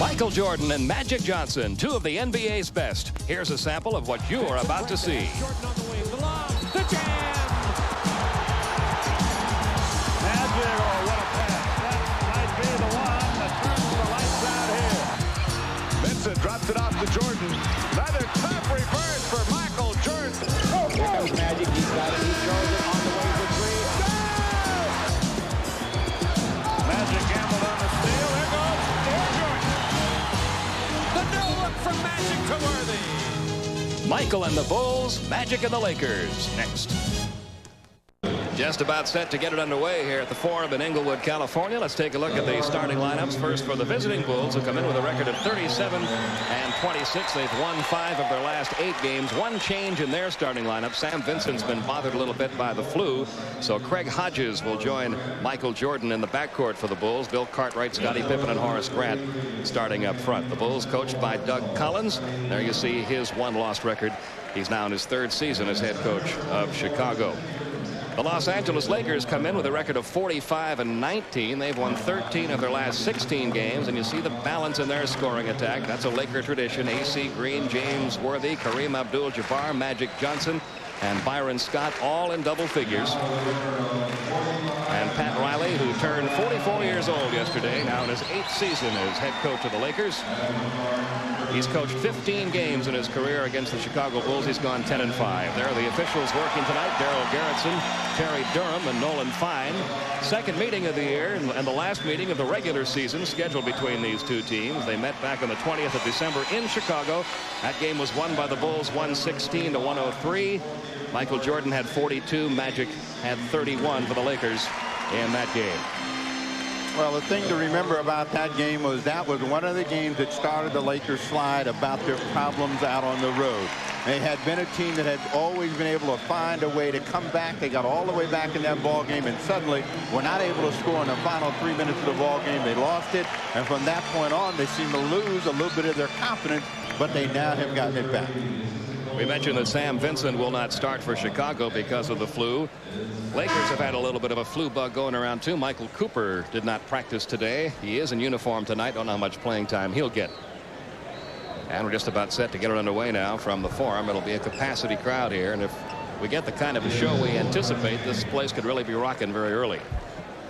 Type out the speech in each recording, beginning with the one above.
Michael Jordan and Magic Johnson, two of the NBA's best. Here's a sample of what you are about to see. Jordan on the wing, the lob, the jam. Magic, oh, what a pass. That might be the one that turns the lights out here. Vincent drops it off to Jordan. Another tough reverse for Michael Jordan. Here comes Magic. He's got it. He throws it on the way for three. Magic gambled on the steal. There goes Jordan. The no look from Magic to Worthy. Michael and the Bulls, Magic and the Lakers. Next. Just about set to get it underway here at the Forum in Inglewood, California. Let's take a look at the starting lineups. First for the visiting Bulls, who come in with a record of 37-26. They've won 5 of their last 8 games. One change in their starting lineup. Sam Vincent's been bothered a little bit by the flu, so Craig Hodges will join Michael Jordan in the backcourt for the Bulls. Bill Cartwright, Scottie Pippen, and Horace Grant starting up front. The Bulls coached by Doug Collins. There you see his one-loss record. He's now in his 3rd season as head coach of Chicago. The Los Angeles Lakers come in with a record of 45-19. They've won 13 of their last 16 games, and you see the balance in their scoring attack. That's a Laker tradition. A.C. Green, James Worthy, Kareem Abdul-Jabbar, Magic Johnson, and Byron Scott, all in double figures. And Pat Riley, who turned 44 years old yesterday, now in his 8th season as head coach of the Lakers. He's coached 15 games in his career against the Chicago Bulls. He's gone 10-5. There are the officials working tonight: Darryl Garrettson, Terry Durham, and Nolan Fine. Second meeting of the year and the last meeting of the regular season scheduled between these two teams. They met back on the 20th of December in Chicago. That game was won by the Bulls 116-103. Michael Jordan had 42. Magic had 31 for the Lakers in that game. Well, the thing to remember about that game was that was one of the games that started the Lakers slide about their problems out on the road. They had been a team that had always been able to find a way to come back. They got all the way back in that ball game, and suddenly were not able to score in the final 3 minutes of the ball game. They lost it, and from that point on, they seemed to lose a little bit of their confidence, but they now have gotten it back. We mentioned that Sam Vincent will not start for Chicago because of the flu. Lakers have had a little bit of a flu bug going around too. Michael Cooper did not practice today. He is in uniform tonight. Don't know how much playing time he'll get. And we're just about set to get it underway now from the Forum. It'll be a capacity crowd here, and if we get the kind of a show we anticipate, this place could really be rocking very early.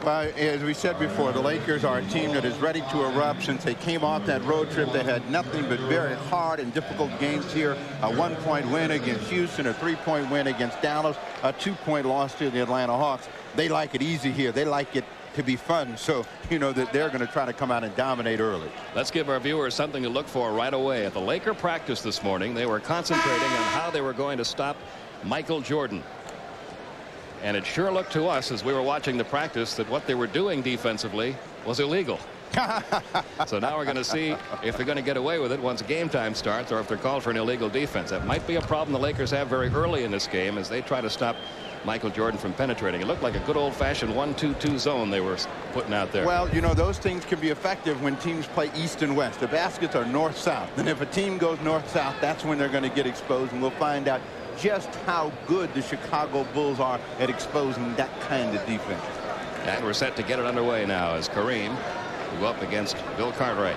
Well, as we said before, the Lakers are a team that is ready to erupt. Since they came off that road trip, they had nothing but very hard and difficult games here. A 1-point win against Houston, a 3-point win against Dallas, a 2-point loss to the Atlanta Hawks. They like it easy here. They like it to be fun, so you know that they're going to try to come out and dominate early. Let's give our viewers something to look for right away. At the Laker practice this morning, they were concentrating on how they were going to stop Michael Jordan. And it sure looked to us as we were watching the practice that what they were doing defensively was illegal. So now we're going to see if they're going to get away with it once game time starts, or if they're called for an illegal defense. That might be a problem the Lakers have very early in this game as they try to stop Michael Jordan from penetrating. It looked like a good old-fashioned 1-2-2 zone they were putting out there. Well, you know, those things can be effective when teams play east and west. The baskets are north-south, and if a team goes north-south, that's when they're going to get exposed, and we'll find out just how good the Chicago Bulls are at exposing that kind of defense. And we're set to get it underway now as Kareem will go up against Bill Cartwright.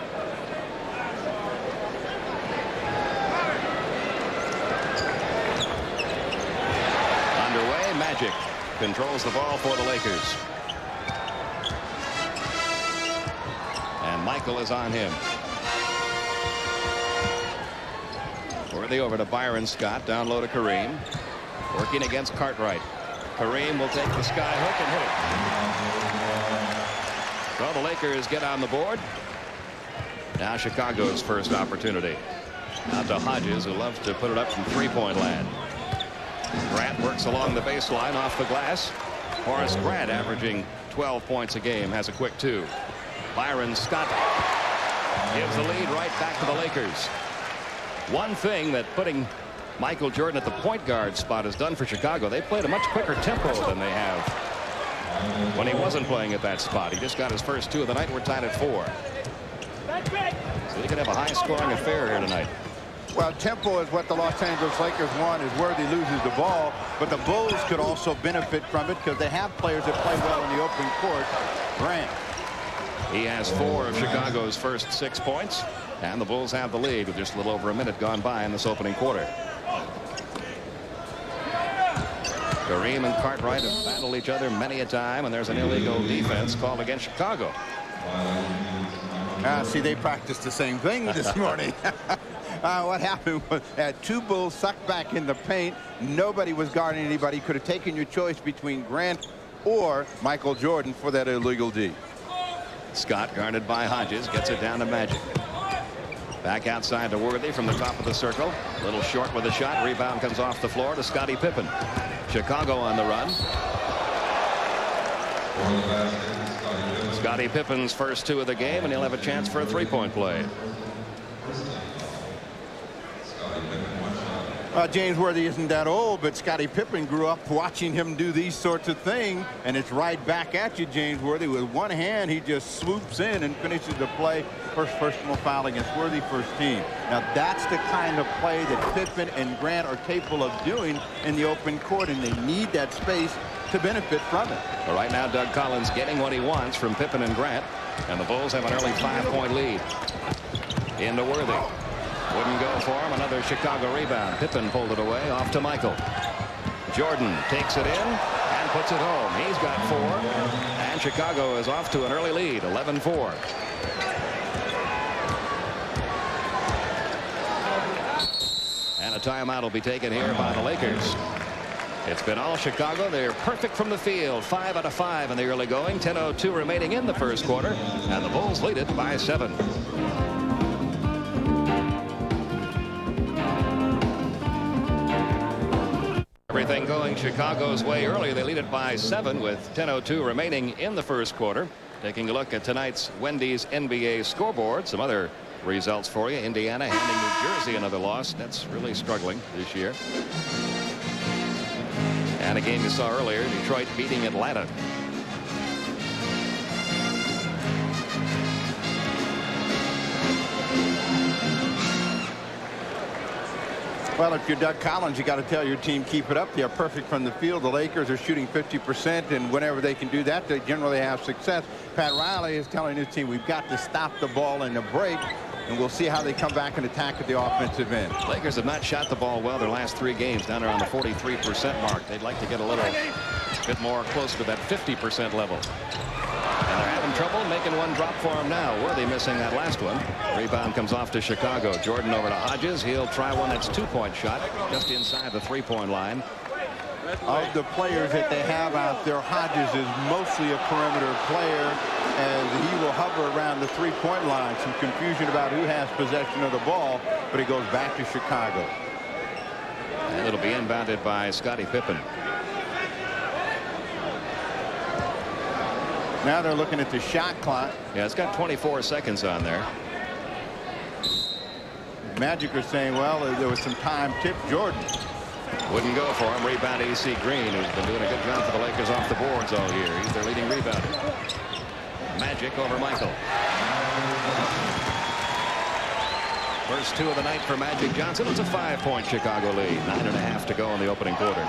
Underway, Magic controls the ball for the Lakers. And Michael is on him. Worthy over to Byron Scott, down low to Kareem. Working against Cartwright. Kareem will take the sky hook and hit it. So the Lakers get on the board. Now Chicago's first opportunity. Out to Hodges, who loves to put it up from three-point land. Grant works along the baseline off the glass. Horace Grant, averaging 12 points a game, has a quick 2. Byron Scott gives the lead right back to the Lakers. One thing that putting Michael Jordan at the point guard spot has done for Chicago, they played a much quicker tempo than they have when he wasn't playing at that spot. He just got his first 2 of the night. We're tied at 4. So they could have a high-scoring affair here tonight. Well, tempo is what the Los Angeles Lakers want, is Worthy loses the ball, but the Bulls could also benefit from it because they have players that play well in the open court. Grant He has 4 of Chicago's first 6 points, and the Bulls have the lead with just a little over a minute gone by in this opening quarter. Kareem and Cartwright have battled each other many a time, and there's an illegal defense called against Chicago. See, they practiced the same thing this morning. What happened was had 2 Bulls sucked back in the paint. Nobody was guarding anybody. Could have taken your choice between Grant or Michael Jordan for that illegal D. Scott, guarded by Hodges, gets it down to Magic. Back outside to Worthy from the top of the circle. A little short with a shot. Rebound comes off the floor to Scottie Pippen. Chicago on the run. Scottie Pippen's first 2 of the game, and he'll have a chance for a 3-point play. James Worthy isn't that old, but Scottie Pippen grew up watching him do these sorts of things, and it's right back at you, James Worthy. With one hand, he just swoops in and finishes the play. First personal foul against Worthy, first team. Now, that's the kind of play that Pippen and Grant are capable of doing in the open court, and they need that space to benefit from it. Well, right now, Doug Collins getting what he wants from Pippen and Grant, and the Bulls have an early 5-point lead. Into Worthy. Wouldn't go for him. Another Chicago rebound. Pippen pulled it away. Off to Michael. Jordan takes it in and puts it home. He's got 4. And Chicago is off to an early lead. 11-4. And a timeout will be taken here by the Lakers. It's been all Chicago. They're perfect from the field. 5 out of 5 in the early going. 10:02 remaining in the first quarter. And the Bulls lead it by 7. Everything going Chicago's way early. They lead it by 7 with 10:02 remaining in the first quarter. Taking a look at tonight's Wendy's NBA scoreboard. Some other results for you. Indiana handing New Jersey another loss. That's really struggling this year. And a game you saw earlier, Detroit beating Atlanta. Well, if you're Doug Collins, you got to tell your team keep it up. They're perfect from the field. The Lakers are shooting 50%, and whenever they can do that, they generally have success. Pat Riley is telling his team, we've got to stop the ball in the break, and we'll see how they come back and attack at the offensive end. Lakers have not shot the ball well their last 3 games, down around the 43% mark. They'd like to get a little bit more closer to that 50% level. And they're having trouble making one drop for him now. Worthy missing that last one. Rebound comes off to Chicago. Jordan over to Hodges. He'll try one that's 2-point shot just inside the 3-point line. Of the players that they have out there, Hodges is mostly a perimeter player, and he will hover around the 3-point line. Some confusion about who has possession of the ball, but he goes back to Chicago. And it'll be inbounded by Scottie Pippen. Now they're looking at the shot clock. Yeah, it's got 24 seconds on there. Magic are saying, well, there was some time tip. Jordan wouldn't go for him. Rebound AC Green, who's been doing a good job for the Lakers off the boards all year. He's their leading rebounder. Magic over Michael. First 2 of the night for Magic Johnson. It's a 5-point Chicago lead. 9.5 to go in the opening quarter.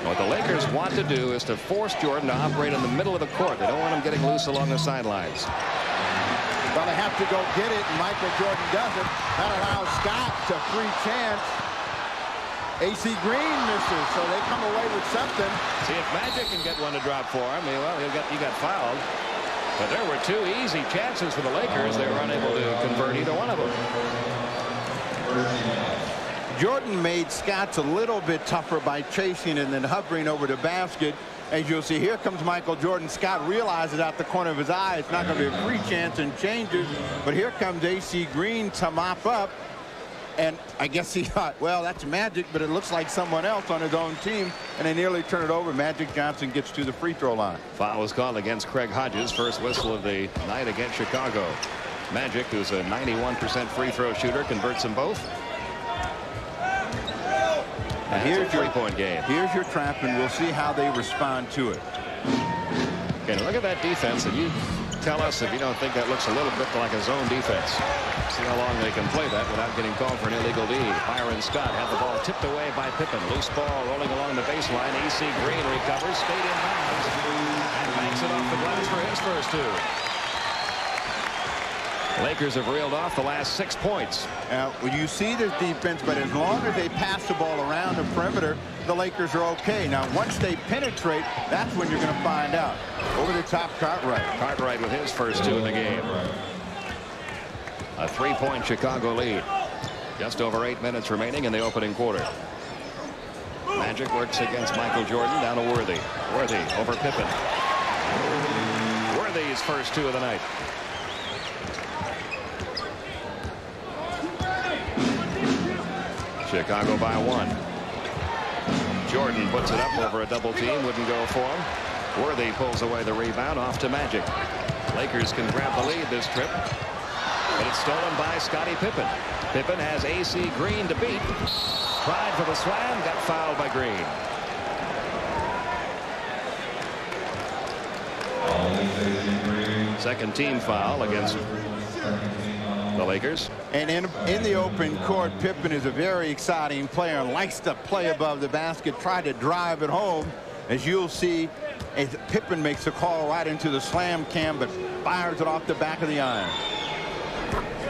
What the Lakers want to do is to force Jordan to operate in the middle of the court. They don't want him getting loose along the sidelines. Well, they have to go get it, and Michael Jordan doesn't. That allows Scott to free chance. AC Green misses, so they come away with something. See if Magic can get one to drop for him. Well, he got fouled. But there were 2 easy chances for the Lakers. They were unable to convert either one of them. Jordan made Scott's a little bit tougher by chasing and then hovering over the basket. As you'll see, here comes Michael Jordan. Scott realizes out the corner of his eye it's not going to be a free chance and changes. But here comes AC Green to mop up. And I guess he thought, well, that's Magic, but it looks like someone else on his own team. And they nearly turn it over. Magic Johnson gets to the free throw line. Foul was called against Craig Hodges. First whistle of the night against Chicago. Magic, who's a 91% free throw shooter, converts them both. And here's your 3-point game. Here's your trap, and we'll see how they respond to it. Okay, look at that defense, and you tell us if you don't think that looks a little bit like a zone defense. See how long they can play that without getting called for an illegal D. Byron Scott had the ball tipped away by Pippen. Loose ball rolling along the baseline. AC Green recovers, stayed in bounds, and banks it it off the glass for his first two. Lakers have reeled off the last 6 points. Well, you see this defense, but as long as they pass the ball around the perimeter, the Lakers are okay. Now, once they penetrate, that's when you're going to find out. Over the top, Cartwright. Cartwright with his first two in the game. A 3-point Chicago lead. Just over 8 minutes remaining in the opening quarter. Magic works against Michael Jordan, down to Worthy. Worthy over Pippen. Worthy's first two of the night. Chicago by 1. Jordan puts it up over a double team. Wouldn't go for him. Worthy pulls away the rebound off to Magic. Lakers can grab the lead this trip. But it's stolen by Scottie Pippen. Pippen has AC Green to beat. Tried for the slam. Got fouled by Green. Second team foul against the Lakers. And in the open court, Pippen is a very exciting player and likes to play above the basket, try to drive it home. As you'll see, Pippen makes a call right into the slam cam, but fires it off the back of the iron.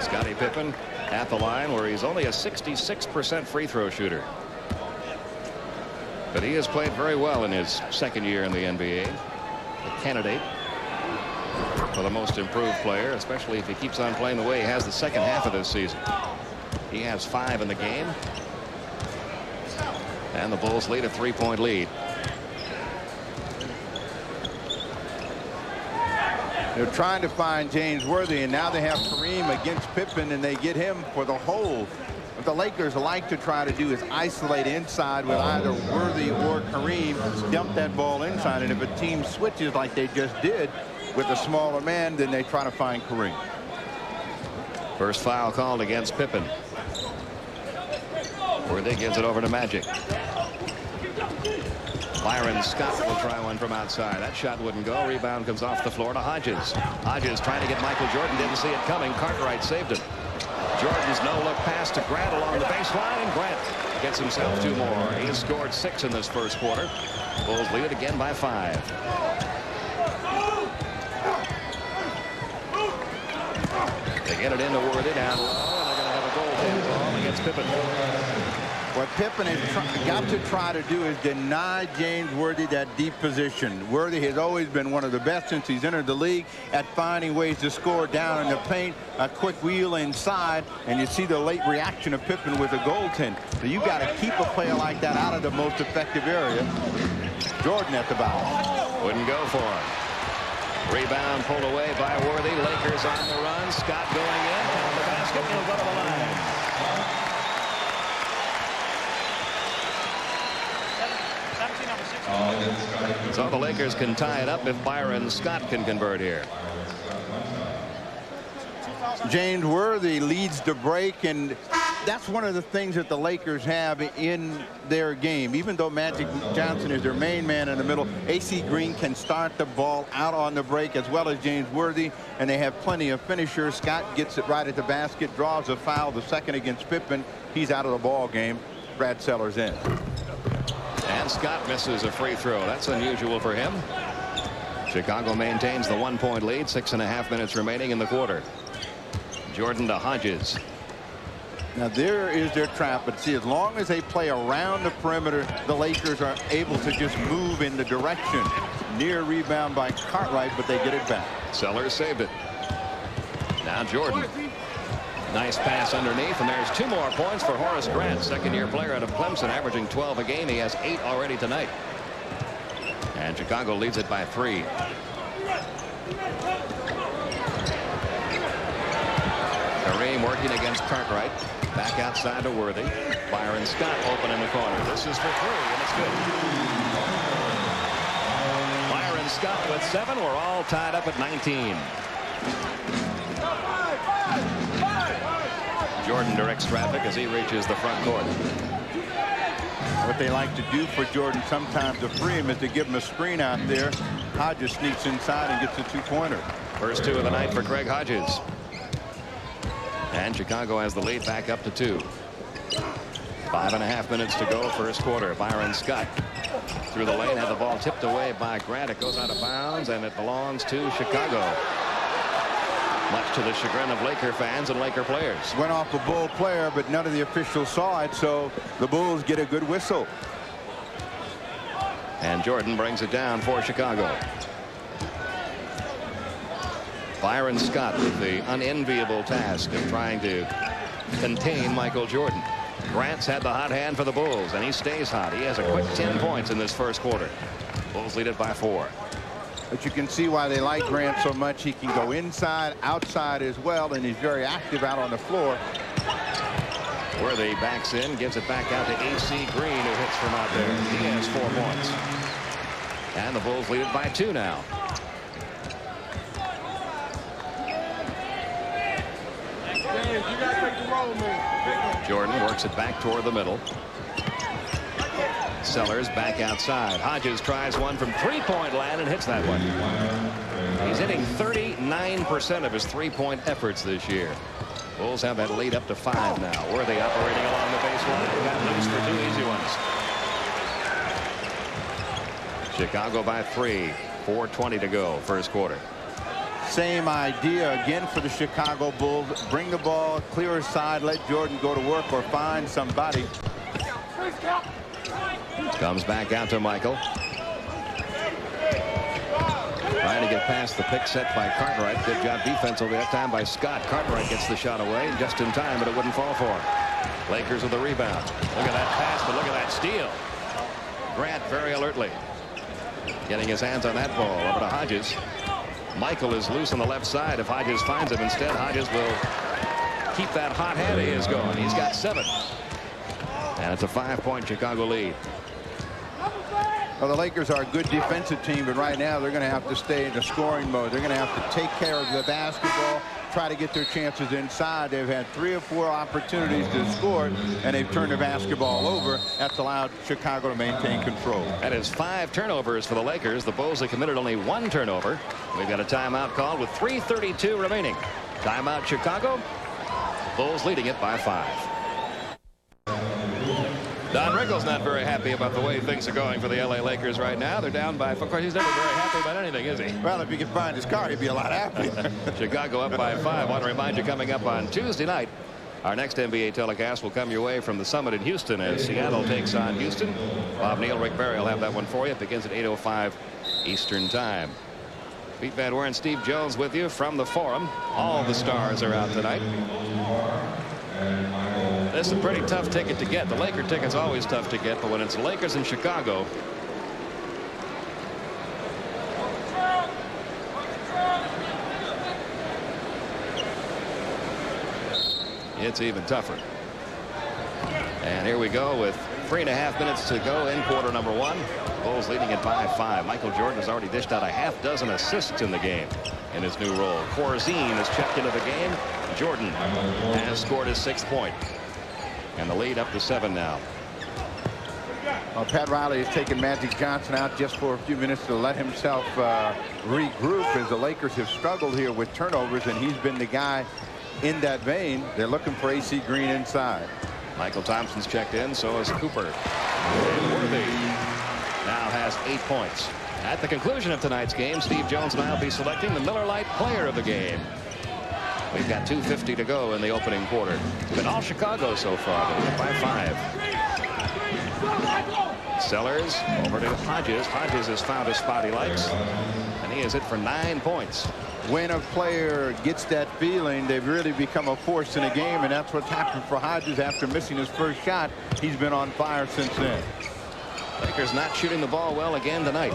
Scottie Pippen at the line where he's only a 66% free throw shooter. But he has played very well in his second year in the NBA. A candidate for the most improved player, especially if he keeps on playing the way he has the second half of this season. He has 5 in the game. And the Bulls lead a 3-point lead. They're trying to find James Worthy, and now they have Kareem against Pippen, and they get him for the hold. What the Lakers like to try to do is isolate inside with either Worthy or Kareem, dump that ball inside, and if a team switches like they just did with a smaller man, then they try to find Kareem. First foul called against Pippen. Worthy gives it over to Magic. Byron Scott will try one from outside. That shot wouldn't go. Rebound comes off the floor to Hodges. Hodges trying to get Michael Jordan. Didn't see it coming. Cartwright saved him. Jordan's no-look pass to Grant along the baseline, and Grant gets himself 2 more. He has scored 6 in this first quarter. Bulls lead it again by 5. They get it into Worthy down low, and they're going to have a goaltend call against Pippen. What Pippen has got to try to do is deny James Worthy that deep position. Worthy has always been one of the best since he's entered the league at finding ways to score down in the paint, a quick wheel inside, and you see the late reaction of Pippen with a goaltend. So you got to keep a player like that out of the most effective area. Jordan at the bow. Wouldn't go for him. Rebound pulled away by Worthy. Lakers on the run. Scott going in. Count the basket. He'll go to the line. So the Lakers can tie it up if Byron Scott can convert here. James Worthy leads the break, and that's one of the things that the Lakers have in their game. Even though Magic Johnson is their main man in the middle, AC Green can start the ball out on the break as well as James Worthy, and they have plenty of finishers. Scott gets it right at the basket, draws a foul, the second against Pippen. He's out of the ball game. Brad Sellers in. And Scott misses a free throw. That's unusual for him. Chicago maintains the 1-point lead. 6.5 minutes remaining in the quarter. Jordan to Hodges. Now there is their trap, but see, as long as they play around the perimeter, the Lakers are able to just move in the direction. Near rebound by Cartwright, but they get it back. Sellers saved it. Now Jordan. Nice pass underneath, and there's 2 more points for Horace Grant, second-year player out of Clemson, averaging 12 a game. He has 8 already tonight. And Chicago leads it by 3. Kareem working against Cartwright. Back outside to Worthy. Byron Scott open in the corner. This is for 3, and it's good. Byron Scott with 7. We're all tied up at 19. Jordan directs traffic as he reaches the front court. What they like to do for Jordan sometimes to free him is to give him a screen out there. Hodges sneaks inside and gets a 2-pointer. First 2 of the night for Craig Hodges. And Chicago has the lead back up to 2. 5.5 minutes to go, first quarter. Byron Scott through the lane, had the ball tipped away by Grant. It goes out of bounds, and it belongs to Chicago. Much to the chagrin of Laker fans and Laker players. Went off a Bull player, but none of the officials saw it, so the Bulls get a good whistle. And Jordan brings it down for Chicago. Byron Scott with the unenviable task of trying to contain Michael Jordan. Grant's had the hot hand for the Bulls, and he stays hot. He has a quick 10 points in this first quarter. Bulls lead it by 4. But you can see why they like Grant so much. He can go inside, outside as well, and he's very active out on the floor. Worthy backs in, gives it back out to A.C. Green, who hits from out there. He has 4 points. And the Bulls lead it by 2 now. Jordan works it back toward the middle. Sellers back outside. Hodges tries one from 3-point land and hits that one. He's hitting 39% of his 3-point efforts this year. Bulls have that lead up to 5 now. Worthy operating along the baseline. Got loose for 2 easy ones. Chicago by 3. 4:20 to go, first quarter. Same idea again for the Chicago Bulls. Bring the ball, clear side, let Jordan go to work or find somebody. Comes back out to Michael. Trying to get past the pick set by Cartwright. Good job defensively that time by Scott. Cartwright gets the shot away just in time, but it wouldn't fall for him. Lakers with the rebound. Look at that pass, but look at that steal. Grant very alertly getting his hands on that ball. Over to Hodges. Michael is loose on the left side. If Hodges finds him, instead Hodges will keep that hot hand of his going. He's got 7. And it's a 5-point Chicago lead. Well, the Lakers are a good defensive team, but right now they're going to have to stay in the scoring mode. They're going to have to take care of the basketball, try to get their chances inside. They've had 3 or 4 opportunities to score, and they've turned the basketball over. That's allowed Chicago to maintain control. That is 5 turnovers for the Lakers. The Bulls have committed only 1 turnover. We've got a timeout called with 3:32 remaining. Timeout Chicago. Bulls leading it by 5. Don Rickles not very happy about the way things are going for the L.A. Lakers right now. They're down by, of course, he's never very happy about anything, is he? Well, if he could find his car, he'd be a lot happier. Chicago up by 5. I want to remind you, coming up on Tuesday night, our next NBA telecast will come your way from the Summit in Houston as Seattle takes on Houston. Bob Neal, Rick Barry will have that one for you. It begins at 8:05 Eastern Time. Pete Van Weer and Steve Jones with you from the Forum. All the stars are out tonight. This is a pretty tough ticket to get. The Laker ticket's always tough to get, but when it's Lakers in Chicago, it's even tougher. And here we go with 3.5 minutes to go in quarter number 1. Bulls leading it by 5. Michael Jordan has already dished out a half dozen assists in the game in his new role. Corzine has checked into the game. Jordan has scored his 6th point. And the lead up to 7 now. Well, Pat Riley has taken Magic Johnson out just for a few minutes to let himself regroup, as the Lakers have struggled here with turnovers, and he's been the guy in that vein. They're looking for A.C. Green inside. Michael Thompson's checked in, so is Cooper. And Worthy now has 8 points. At the conclusion of tonight's game, Steve Jones and I will be selecting the Miller Lite player of the game. We've got 2:50 to go in the opening quarter. It's been all Chicago so far, by 5. Sellers over to Hodges. Hodges has found a spot he likes, and he has hit for 9 points. When a player gets that feeling, they've really become a force in a game, and that's what's happened for Hodges after missing his first shot. He's been on fire since then. Lakers not shooting the ball well again tonight.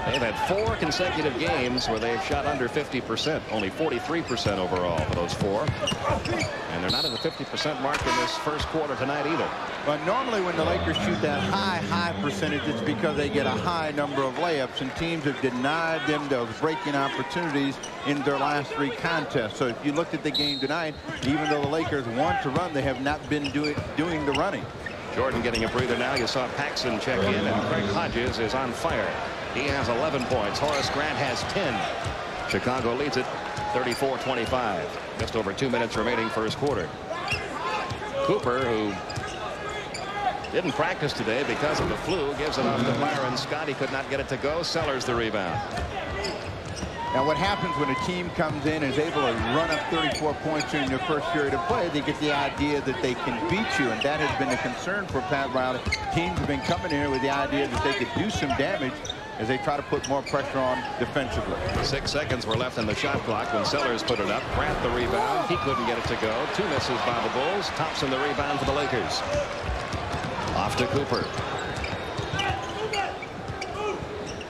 They've had 4 consecutive games where they've shot under 50%, only 43% overall for those 4. And they're not at the 50% mark in this first quarter tonight either. But normally when the Lakers shoot that high percentage, it's because they get a high number of layups, and teams have denied them those breaking opportunities in their last 3 contests. So if you looked at the game tonight, even though the Lakers want to run, they have not been doing the running. Jordan getting a breather now. You saw Paxson check in, and Craig Hodges is on fire. He has 11 points. Horace Grant has 10. Chicago leads it 34-25. Just over 2 minutes remaining first quarter. Cooper, who Didn't practice today because of the flu. Gives it off to Byron Scott. He could not get it to go. Sellers the rebound. Now what happens when a team comes in and is able to run up 34 points during their first period of play, they get the idea that they can beat you, and that has been a concern for Pat Riley. Teams have been coming in here with the idea that they could do some damage as they try to put more pressure on defensively. 6 seconds were left in the shot clock when Sellers put it up. Grant the rebound. He couldn't get it to go. 2 misses by the Bulls. Thompson the rebound for the Lakers. Off to Cooper.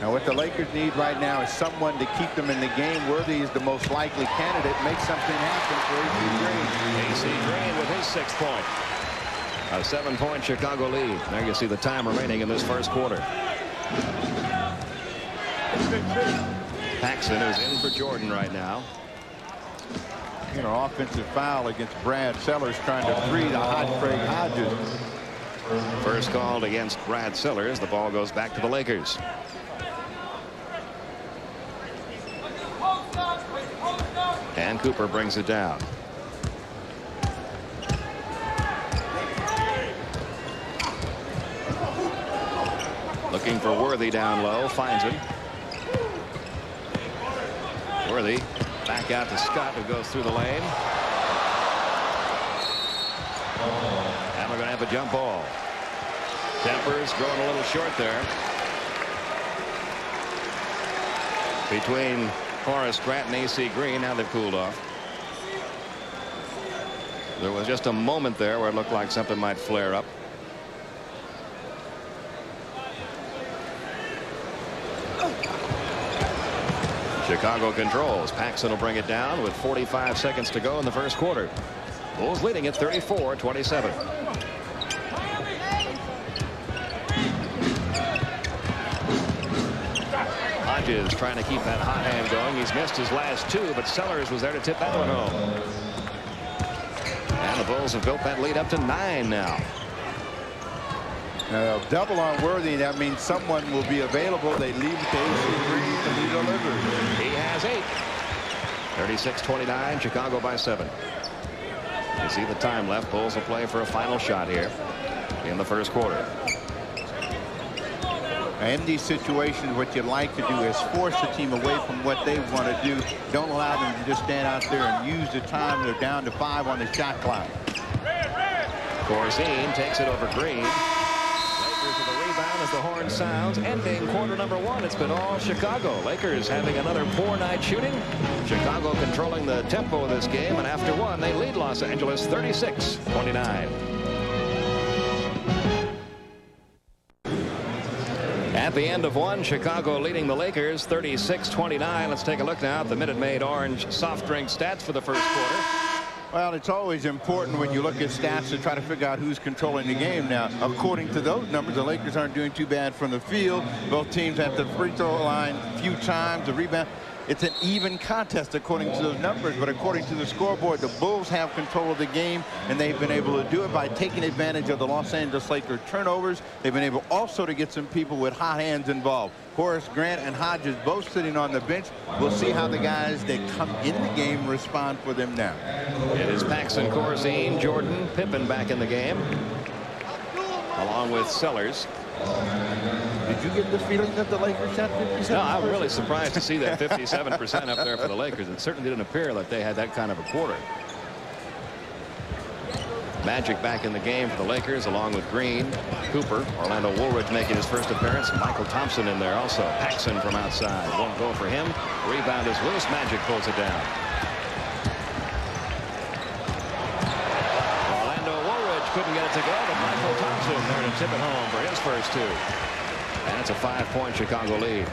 Now what the Lakers need right now is someone to keep them in the game. Worthy is the most likely candidate. Make something happen for AC Green. AC Green with his 6th point. A 7-point Chicago lead. There you see the time remaining in this first quarter. Paxson is in for Jordan right now. You know, offensive foul against Brad Sellers trying to free the hot Craig Hodges. First called against Brad Sellers. The ball goes back to the Lakers. And Cooper brings it down. Looking for Worthy down low. Finds him. Worthy back out to Scott, who goes through the lane. And we're going to have a jump ball. Tempers growing a little short there. Between Horace Grant and AC Green. Now they've cooled off. There was just a moment there where it looked like something might flare up. Chicago controls. Paxson will bring it down with 45 seconds to go in the first quarter. Bulls leading at 34-27. Hodges trying to keep that hot hand going. He's missed his last 2, but Sellers was there to tip that one home. And the Bulls have built that lead up to 9 now. Double on Worthy. That means someone will be available. They leave it to AC Green and he delivers. He has 8. 36-29. Chicago by 7. You see the time left. Bulls will play for a final shot here in the first quarter. In these situations, what you like to do is force the team away from what they want to do. Don't allow them to just stand out there and use the time. They're down to 5 on the shot clock. Corzine takes it over Green. Lakers with a rebound as the horn sounds. Ending quarter number 1. It's been all Chicago. Lakers having another poor night shooting. Chicago controlling the tempo of this game. And after 1, they lead Los Angeles 36-29. At the end of 1, Chicago leading the Lakers 36-29. Let's take a look now at the Minute Maid Orange soft drink stats for the first quarter. Well, it's always important when you look at stats to try to figure out who's controlling the game. Now, according to those numbers, the Lakers aren't doing too bad from the field. Both teams at the free throw line a few times. The rebound. It's an even contest according to those numbers, but according to the scoreboard, the Bulls have control of the game, and they've been able to do it by taking advantage of the Los Angeles Lakers turnovers. They've been able also to get some people with hot hands involved. Horace Grant and Hodges both sitting on the bench. We'll see how the guys that come in the game respond for them now. It is Paxson, Corzine, Jordan, Pippen back in the game, along with Sellers. Did you get the feeling that the Lakers shot 57%? No, I'm really surprised to see that 57% up there for the Lakers. It certainly didn't appear that they had that kind of a quarter. Magic back in the game for the Lakers, along with Green, Cooper, Orlando Woolridge making his first appearance. Michael Thompson in there also. Paxson from outside. Won't go for him. Rebound is loose. Magic pulls it down. Orlando Woolridge couldn't get it to go, but Michael Thompson there to tip it home for his first 2. And it's a 5-point Chicago lead.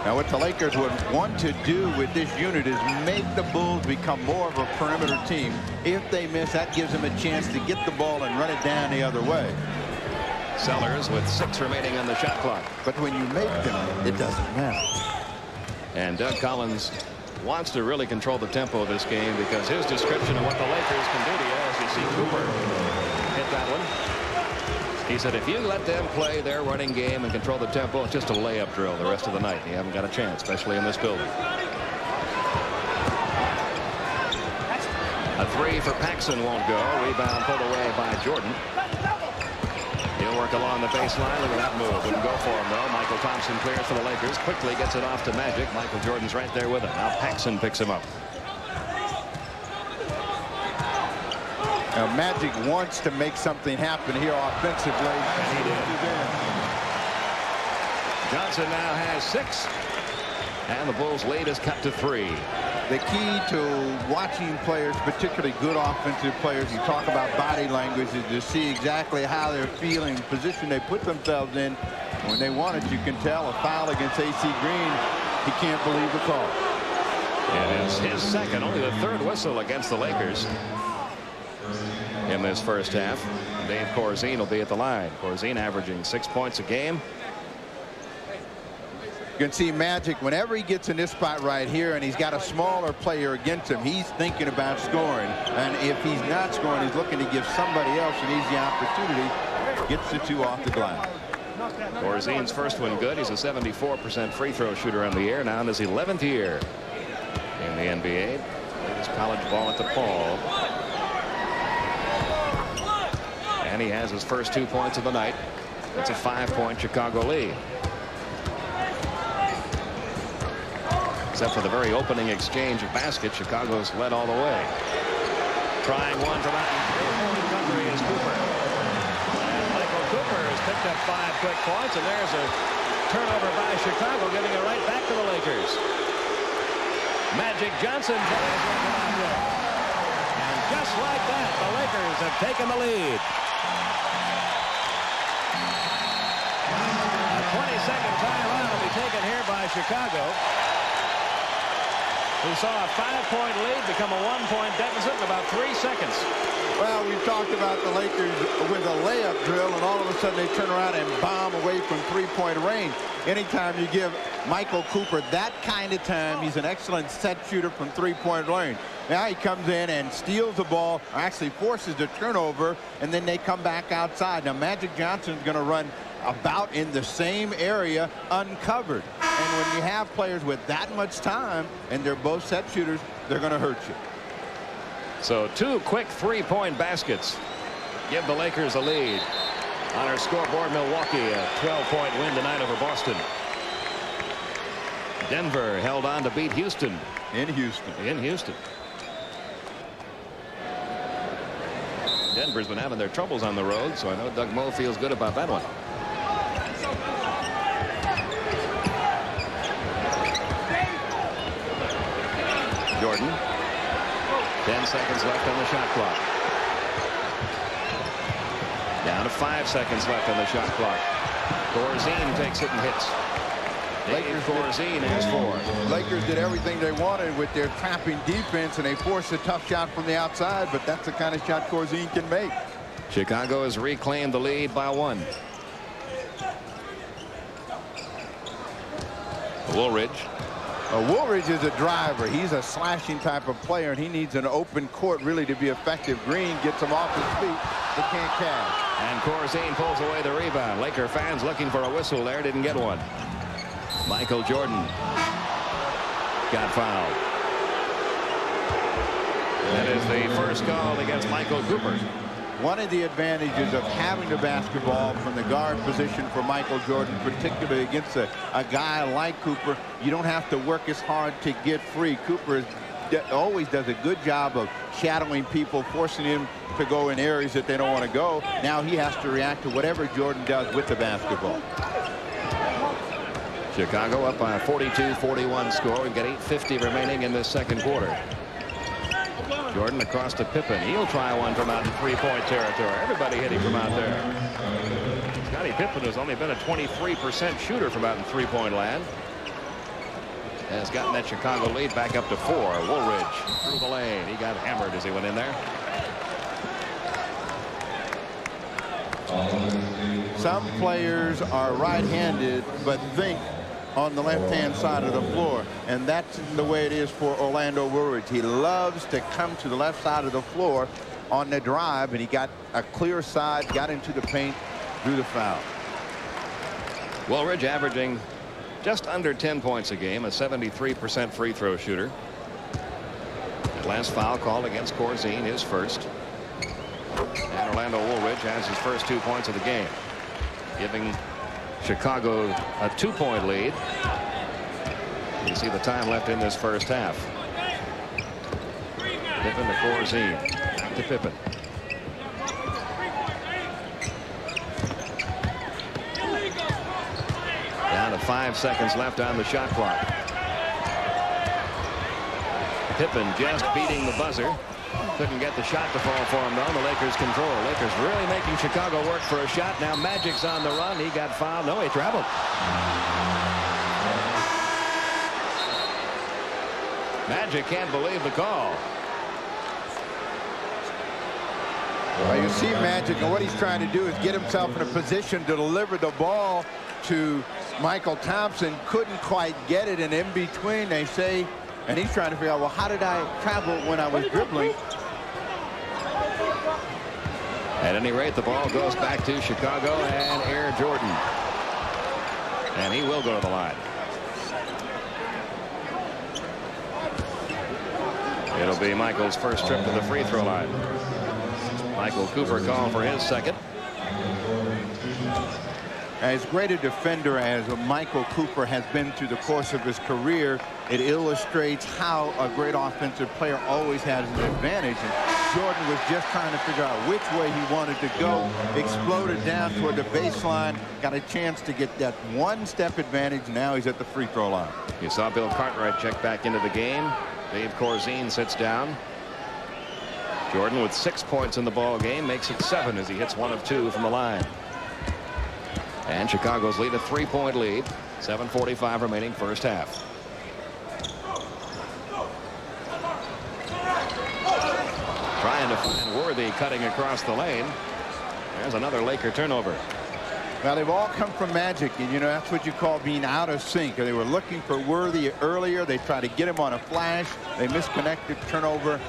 Now what the Lakers would want to do with this unit is make the Bulls become more of a perimeter team. If they miss, that gives them a chance to get the ball and run it down the other way. Sellers with 6 remaining on the shot clock. But when you make them, it doesn't matter. And Doug Collins wants to really control the tempo of this game because his description of what the Lakers can do to you, as you see Cooper hit that one. He said if you let them play their running game and control the tempo, it's just a layup drill the rest of the night. You haven't got a chance, especially in this building. A three for Paxson won't go. Rebound pulled away by Jordan. He'll work along the baseline. Look at that move. Wouldn't go for him, though. Michael Thompson clears for the Lakers. Quickly gets it off to Magic. Michael Jordan's right there with him. Now Paxson picks him up. Now Magic wants to make something happen here offensively. And he did. Johnson now has 6. And the Bulls' lead is cut to 3. The key to watching players, particularly good offensive players, you talk about body language, is to see exactly how they're feeling, the position they put themselves in. When they want it, you can tell a foul against A.C. Green. He can't believe the call. It is his second, only the 3rd whistle against the Lakers in this first half. Dave Corzine will be at the line. Corzine averaging 6 points a game. You can see Magic, whenever he gets in this spot right here and he's got a smaller player against him, he's thinking about scoring. And if he's not scoring, he's looking to give somebody else an easy opportunity. Gets the 2 off the glass. Corzine's first one good. He's a 74% free throw shooter on the year, now in his 11th year in the NBA. Played his college ball at DePaul. And he has his first 2 points of the night. It's a 5-point Chicago lead. Except for the very opening exchange of baskets, Chicago's led all the way. Trying one from out in three-point country is Cooper. And Michael Cooper has picked up 5 quick points, and there's a turnover by Chicago, giving it right back to the Lakers. Magic Johnson tries one from out there. And just like that, the Lakers have taken the lead. A 20-second timeout will be taken here by Chicago, who saw a 5-point lead become a 1-point deficit in about 3 seconds. Well, we've talked about the Lakers with a layup drill, and all of a sudden they turn around and bomb away from 3-point range. Anytime you give Michael Cooper that kind of time, he's an excellent set shooter from 3-point range. Now he comes in and steals the ball, or actually forces the turnover, and then they come back outside. Now Magic Johnson's going to run about in the same area uncovered. And when you have players with that much time and they're both set shooters, they're going to hurt you. So 2 quick 3-point baskets give the Lakers a lead. On our scoreboard, Milwaukee, a 12-point win tonight over Boston. Denver held on to beat Houston. In Houston. Denver's been having their troubles on the road, so I know Doug Moe feels good about that one. Jordan. 10 seconds left on the shot clock. Down to 5 seconds left on the shot clock. Corzine takes it and hits. Dave Corzine has 4. Lakers did everything they wanted with their trapping defense, and they forced a tough shot from the outside, but that's the kind of shot Corzine can make. Chicago has reclaimed the lead by 1. Woolridge. Woolridge is a driver. He's a slashing type of player, and he needs an open court really to be effective. Green gets him off his feet, but can't cash. And Corzine pulls away the rebound. Laker fans looking for a whistle there, didn't get one. Michael Jordan got fouled. That is the first call against Michael Cooper. One of the advantages of having the basketball from the guard position for Michael Jordan, particularly against a guy like Cooper, you don't have to work as hard to get free. Cooper always does a good job of shadowing people, forcing him to go in areas that they don't want to go. Now he has to react to whatever Jordan does with the basketball. Chicago up by a 42-41 score. We've got 8:50 remaining in this second quarter. Jordan across to Pippen. He'll try one from out in 3-point territory. Everybody hitting from out there. Scottie Pippen has only been a 23% shooter from out in 3-point land. Has gotten that Chicago lead back up to 4. Woolridge through the lane. He got hammered as he went in there. Some players are right-handed but think on the left-hand side of the floor, and that's the way it is for Orlando Woolridge. He loves to come to the left side of the floor on the drive, and he got a clear side, got into the paint, drew the foul. Woolridge averaging just under 10 points a game, a 73% free throw shooter. Last foul called against Corzine, his first. And Orlando Woolridge has his first 2 points of the game, giving Chicago a 2-point lead. You see the time left in this first half. Pippen to Corzine. Back to Pippen. Down to 5 seconds left on the shot clock. Pippen just beating the buzzer. Couldn't get the shot to fall for him, though. The Lakers control. Lakers really making Chicago work for a shot. Now Magic's on the run. He got fouled. No, he traveled. Magic can't believe the call. Well, you see Magic, and what he's trying to do is get himself in a position to deliver the ball to Michael Thompson. Couldn't quite get it, and in between they say, and he's trying to figure out, well, how did I travel when I was dribbling? At any rate, the ball goes back to Chicago and Air Jordan. And he will go to the line. It'll be Michael's first trip to the free throw line. Michael Cooper called for his second. As great a defender as Michael Cooper has been through the course of his career, it illustrates how a great offensive player always has an advantage. And Jordan was just trying to figure out which way he wanted to go, exploded down toward the baseline, got a chance to get that one-step advantage. Now he's at the free throw line. You saw Bill Cartwright check back into the game. Dave Corzine sits down. Jordan with 6 points in the ball game makes it 7 as he hits 1 of 2 from the line. And Chicago's lead a 3-point lead. 7:45 remaining first half. Trying to find Worthy cutting across the lane. There's another Laker turnover. Well, they've all come from Magic, and you know that's what you call being out of sync. They were looking for Worthy earlier. They tried to get him on a flash. They misconnected. Turnover.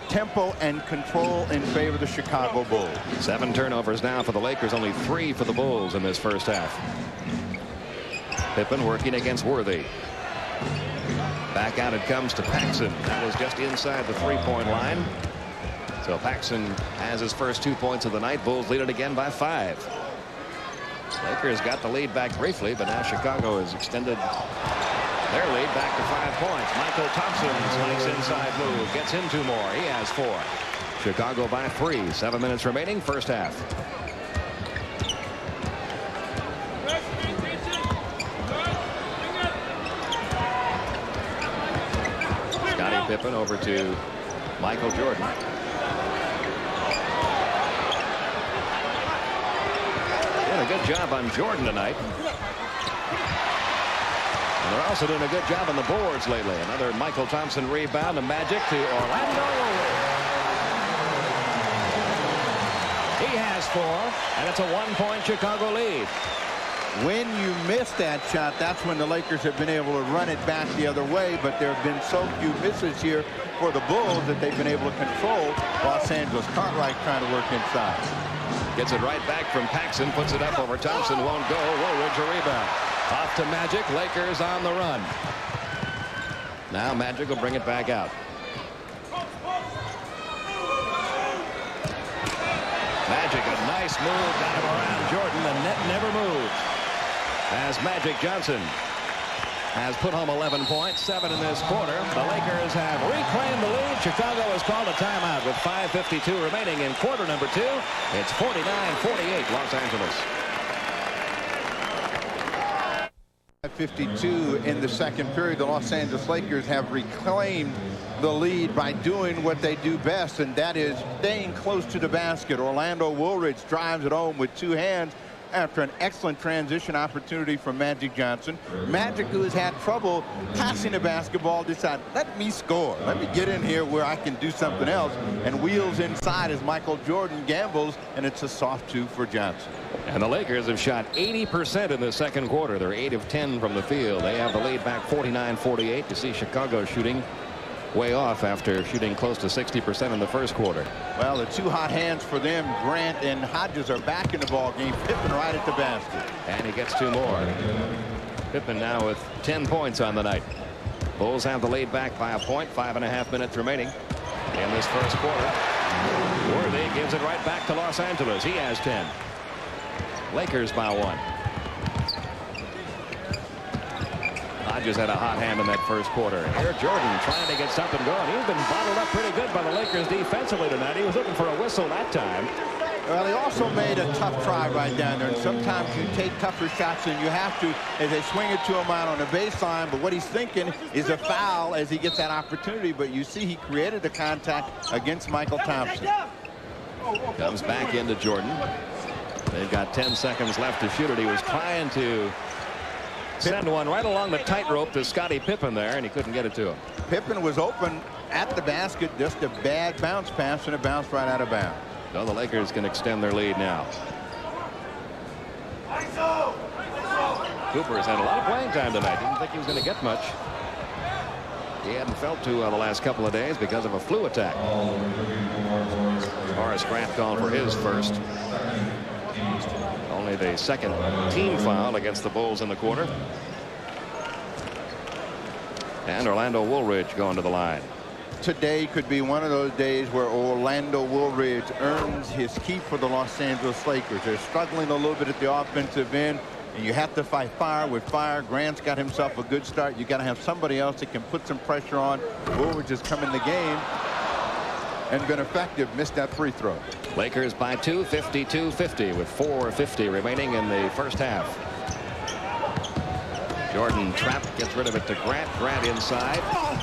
Tempo and control in favor of the Chicago Bulls. 7 turnovers now for the Lakers, only 3 for the Bulls in this first half. Pippen working against Worthy. Back out it comes to Paxson. That was just inside the 3-point line. So Paxson has his first 2 points of the night. Bulls lead it again by 5. Lakers got the lead back briefly, but now Chicago has extended their lead back to 5 points. Michael Thompson's nice inside move gets him 2 more. He has 4. Chicago by 3. 7 minutes remaining first half. Scottie Pippen over to Michael Jordan. Doing a good job on Jordan tonight. And they're also doing a good job on the boards lately. Another Michael Thompson rebound. The Magic to Orlando. He has 4, and it's a 1-point Chicago lead. When you miss that shot, that's when the Lakers have been able to run it back the other way, but there have been so few misses here for the Bulls that they've been able to control Los Angeles. Cartwright trying to work inside. Gets it right back from Paxson, puts it up over Thompson, won't go. Woolridge a rebound. Off to Magic. Lakers on the run. Now Magic will bring it back out. Magic, a nice move down around Jordan. The net never moved. As Magic Johnson has put home 11 points, 7 in this quarter. The Lakers have reclaimed the lead. Chicago has called a timeout with 5:52 remaining in quarter number 2. It's 49-48 Los Angeles. 52 in the second period. The Los Angeles Lakers have reclaimed the lead by doing what they do best, and that is staying close to the basket. Orlando Woolridge drives it home with 2 hands after an excellent transition opportunity from Magic Johnson. Magic, who has had trouble passing the basketball, decided, let me score. Let me get in here where I can do something else, and wheels inside as Michael Jordan gambles, and it's a soft 2 for Johnson. And the Lakers have shot 80% in the second quarter. They're 8 of 10 from the field. They have the lead back 49-48. You see Chicago shooting way off after shooting close to 60% in the first quarter. Well, the 2 hot hands for them. Grant and Hodges are back in the ball game. Pippen right at the basket. And he gets 2 more. Pippen now with 10 points on the night. Bulls have the lead back by a point. 5.5 minutes remaining. in this first quarter. Worthy gives it right back to Los Angeles. He has 10. Lakers by 1. Hodges had a hot hand in that first quarter. Here Jordan trying to get something going. He's been bottled up pretty good by the Lakers defensively tonight. He was looking for a whistle that time. Well, he also made a tough try right down there. And sometimes you take tougher shots than you have to as they swing it to him out on the baseline. But what he's thinking is a foul as he gets that opportunity. But you see he created the contact against Michael Thompson. Comes back into Jordan. They've got 10 seconds left to shoot it. He was trying to send one right along the tightrope to Scottie Pippen there, and he couldn't get it to him. Pippen was open at the basket, just a bad bounce pass, and it bounced right out of bounds. So the Lakers can extend their lead now. Cooper's had a lot of playing time tonight. Didn't think he was going to get much. He hadn't felt too well the last couple of days because of a flu attack. Horace Grant called for his first. Only the second team foul against the Bulls in the quarter. And Orlando Woolridge going to the line. Today could be one of those days where Orlando Woolridge earns his keep for the Los Angeles Lakers. They're struggling a little bit at the offensive end, and you have to fight fire with fire. Grant's got himself a good start. You got to have somebody else that can put some pressure on. Woolridge has come in the game and been effective. Missed that free throw. Lakers by 2, 52-50 with 4:50 remaining in the first half. Jordan trap gets rid of it to Grant. Grant inside,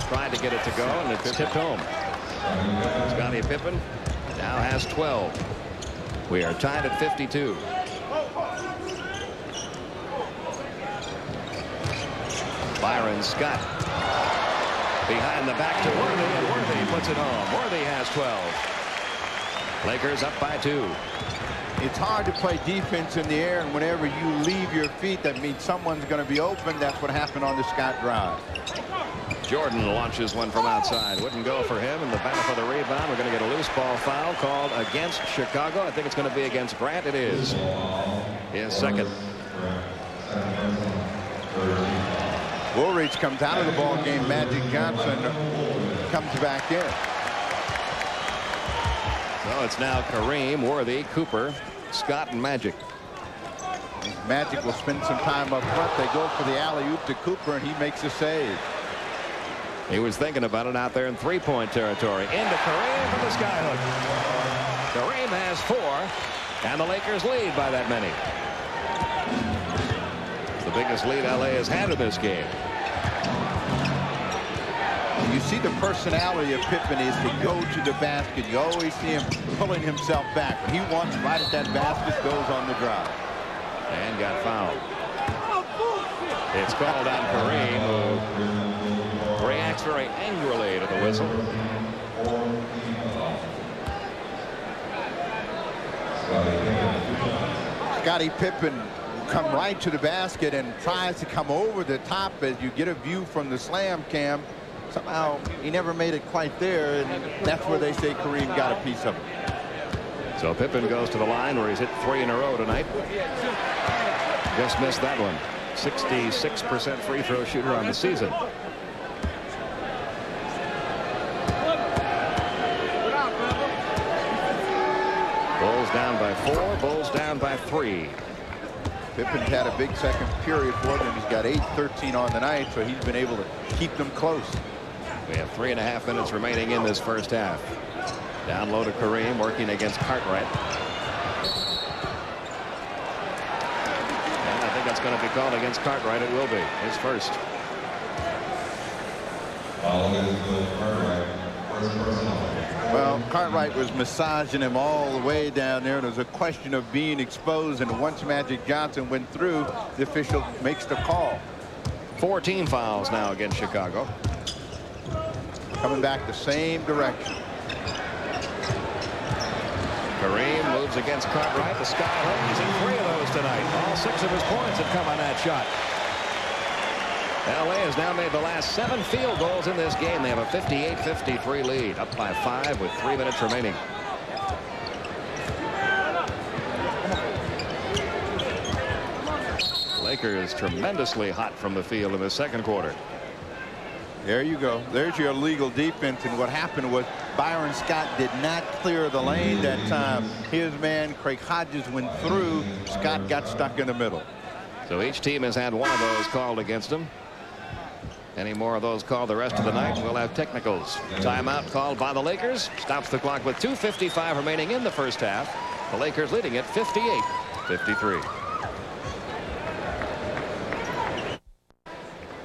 trying to get it to go, and it's tipped home. Scottie Pippen now has 12. We are tied at 52. Byron Scott behind the back to Worthy, and Worthy puts it home. Worthy has 12. Lakers up by 2. It's hard to play defense in the air, and whenever you leave your feet, that means someone's going to be open. That's what happened on the Scott drive. Jordan launches one from outside. Wouldn't go for him in the battle for the rebound. We're going to get a loose ball foul called against Chicago. I think it's going to be against Grant. It is. His second. Woolridge comes out of the ball game. Magic Johnson comes back in. So it's now Kareem, Worthy, Cooper, Scott, and Magic. Magic will spend some time up front. They go for the alley-oop to Cooper, and he makes a save. He was thinking about it out there in three-point territory. Into Kareem from the skyhook. Kareem has 4, and the Lakers lead by that many. It's the biggest lead LA has had in this game. You see the personality of Pippen is to go to the basket. You always see him pulling himself back. When he wants right at that basket, goes on the drive. And got fouled. It's called on Kareem, who reacts very angrily to the whistle. Scottie Pippen will come right to the basket and tries to come over the top as you get a view from the slam cam. Somehow he never made it quite there, and that's where they say Kareem got a piece of it. So Pippen goes to the line where he's hit 3 in a row tonight. Just missed that one. 66% free throw shooter on the season. Bulls down by 4. Bulls down by 3. Pippen's had a big second period for them. He's got 8-13 on the night, so he's been able to keep them close. We have 3.5 minutes remaining in this first half. Down low to Kareem, working against Cartwright. And I think that's going to be called against Cartwright. It will be his first. Well, Cartwright was massaging him all the way down there, and it was a question of being exposed, and once Magic Johnson went through, the official makes the call. 4 team fouls now against Chicago. Coming back the same direction. Kareem moves against Cartwright. The skyhook. He's in 3 of those tonight. All 6 of his points have come on that shot. LA has now made the last 7 field goals in this game. They have a 58-53 lead, up by 5 with 3 minutes remaining. Lakers tremendously hot from the field in the second quarter. There you go. There's your illegal defense, and what happened was Byron Scott did not clear the lane that time. His man, Craig Hodges, went through. Scott got stuck in the middle. So each team has had one of those called against them. Any more of those called the rest of the night, we'll have technicals. Timeout called by the Lakers. Stops the clock with 2:55 remaining in the first half. The Lakers leading it 58-53.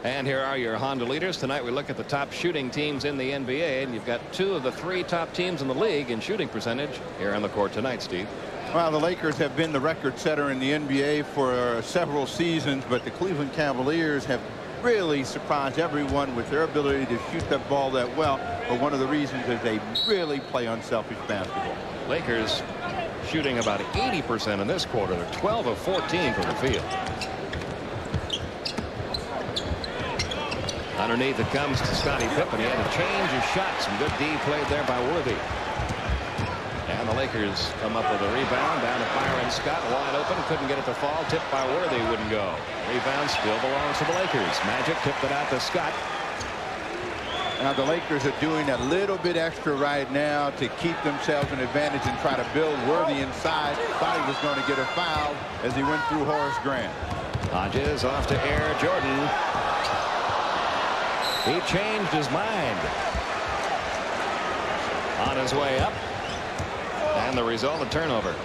And here are your Honda leaders. Tonight we look at the top shooting teams in the NBA, and you've got 2 of the 3 top teams in the league in shooting percentage here on the court tonight, Steve. Well, the Lakers have been the record setter in the NBA for several seasons, but the Cleveland Cavaliers have really surprised everyone with their ability to shoot that ball that well. But one of the reasons is they really play unselfish basketball. Lakers shooting about 80% in this quarter. They're 12 of 14 from the field. Underneath it comes to Scottie Pippen. He had to change his shot. Some good D played there by Worthy. And the Lakers come up with a rebound down to Byron Scott, wide open, couldn't get it to fall. Tipped by Worthy, wouldn't go. Rebound still belongs to the Lakers. Magic tipped it out to Scott. Now the Lakers are doing a little bit extra right now to keep themselves an advantage and try to build Worthy inside. Thought he was going to get a foul as he went through Horace Grant. Hodges off to Air Jordan. He changed his mind on his way up. And the result, a turnover.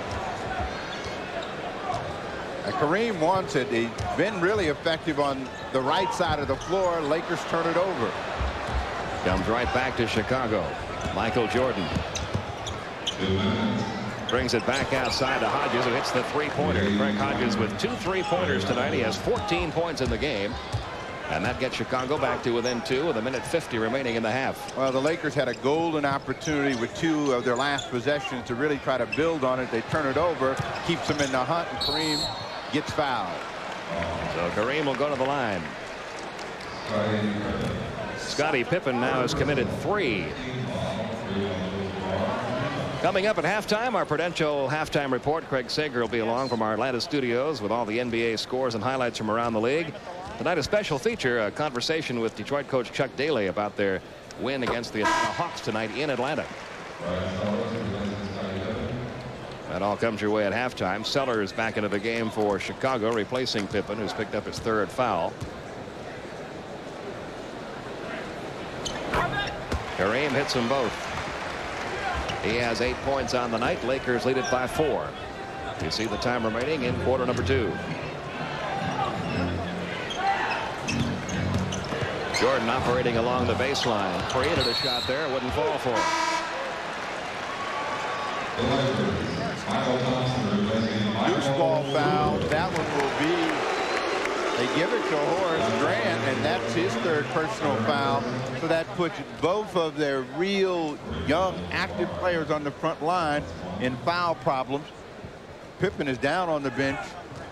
Kareem wants it. He's been really effective on the right side of the floor. Lakers turn it over. Comes right back to Chicago. Michael Jordan brings it back outside to Hodges, who hits the three-pointer. Craig Hodges with 2 3-pointers tonight. He has 14 points in the game. And that gets Chicago back to within 2 with 1:50 remaining in the half. Well, the Lakers had a golden opportunity with 2 of their last possessions to really try to build on it. They turn it over, keeps them in the hunt, and Kareem gets fouled. So Kareem will go to the line. Scottie Pippen now has committed 3. Coming up at halftime, our Prudential halftime report. Craig Sager will be along from our Atlanta studios with all the NBA scores and highlights from around the league. Tonight, a special feature, a conversation with Detroit coach Chuck Daly about their win against the Atlanta Hawks tonight in Atlanta. That all comes your way at halftime. Sellers back into the game for Chicago, replacing Pippen, who's picked up his 3rd foul. Kareem hits them both. He has 8 points on the night. Lakers lead it by 4. You see the time remaining in quarter number 2. Jordan operating along the baseline. Created a shot there. Wouldn't fall for him. Loose ball foul. That one will be. They give it to Horace Grant, and that's his 3rd personal foul. So that puts both of their real young active players on the front line in foul problems. Pippen is down on the bench,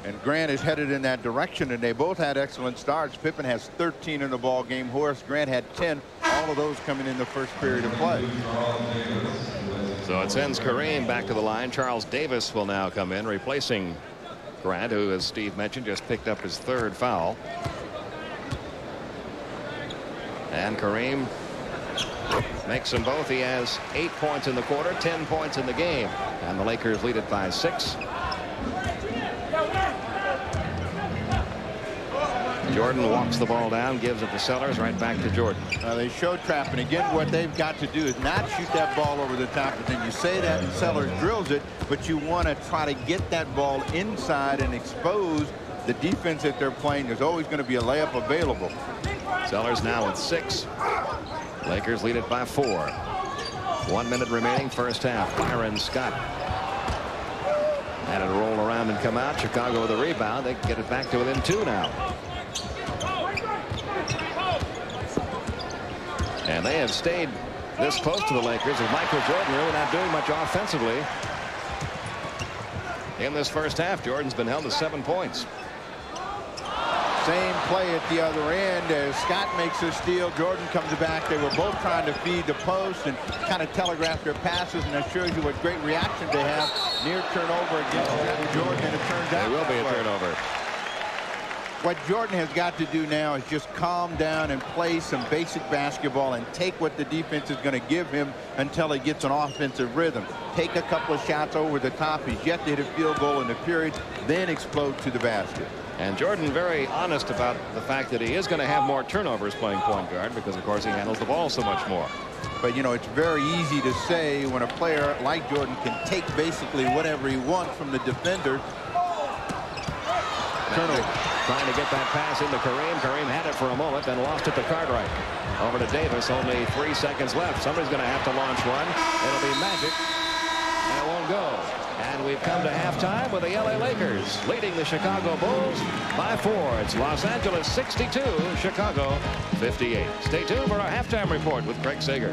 and Grant is headed in that direction, and they both had excellent starts. Pippen has 13 in the ball game. Horace Grant had 10. All of those coming in the first period of play. So it sends Kareem back to the line. Charles Davis will now come in, replacing Grant, who, as Steve mentioned, just picked up his 3rd foul. And Kareem makes them both. He has 8 points in the quarter, 10 points in the game. And the Lakers lead it by 6. Jordan walks the ball down, gives it to Sellers, right back to Jordan. They show trap, and again, what they've got to do is not shoot that ball over the top. But then you say that, and Sellers drills it, but you want to try to get that ball inside and expose the defense that they're playing. There's always going to be a layup available. Sellers now with 6. Lakers lead it by 4. 1 minute remaining, first half. Byron Scott had it roll around and come out. Chicago with a rebound. They can get it back to within 2 now. And they have stayed this close to the Lakers, with Michael Jordan really not doing much offensively. In this first half, Jordan's been held to 7 points. Same play at the other end as Scott makes a steal. Jordan comes back. They were both trying to feed the post and kind of telegraph their passes, and that shows you what great reaction they have. Near turnover against Jordan, and it turns out there will be a turnover. What Jordan has got to do now is just calm down and play some basic basketball and take what the defense is going to give him until he gets an offensive rhythm. Take a couple of shots over the top. He's yet to hit a field goal in the period, then explode to the basket. And Jordan very honest about the fact that he is going to have more turnovers playing point guard because, of course, he handles the ball so much more. But, you know, it's very easy to say when a player like Jordan can take basically whatever he wants from the defender. Turnover. Trying to get that pass into Kareem. Kareem had it for a moment, then lost it to Cartwright. Over to Davis. Only 3 seconds left. Somebody's going to have to launch one. It'll be Magic. And it won't go. And we've come to halftime with the LA Lakers leading the Chicago Bulls by 4. It's Los Angeles 62, Chicago 58. Stay tuned for our halftime report with Craig Sager.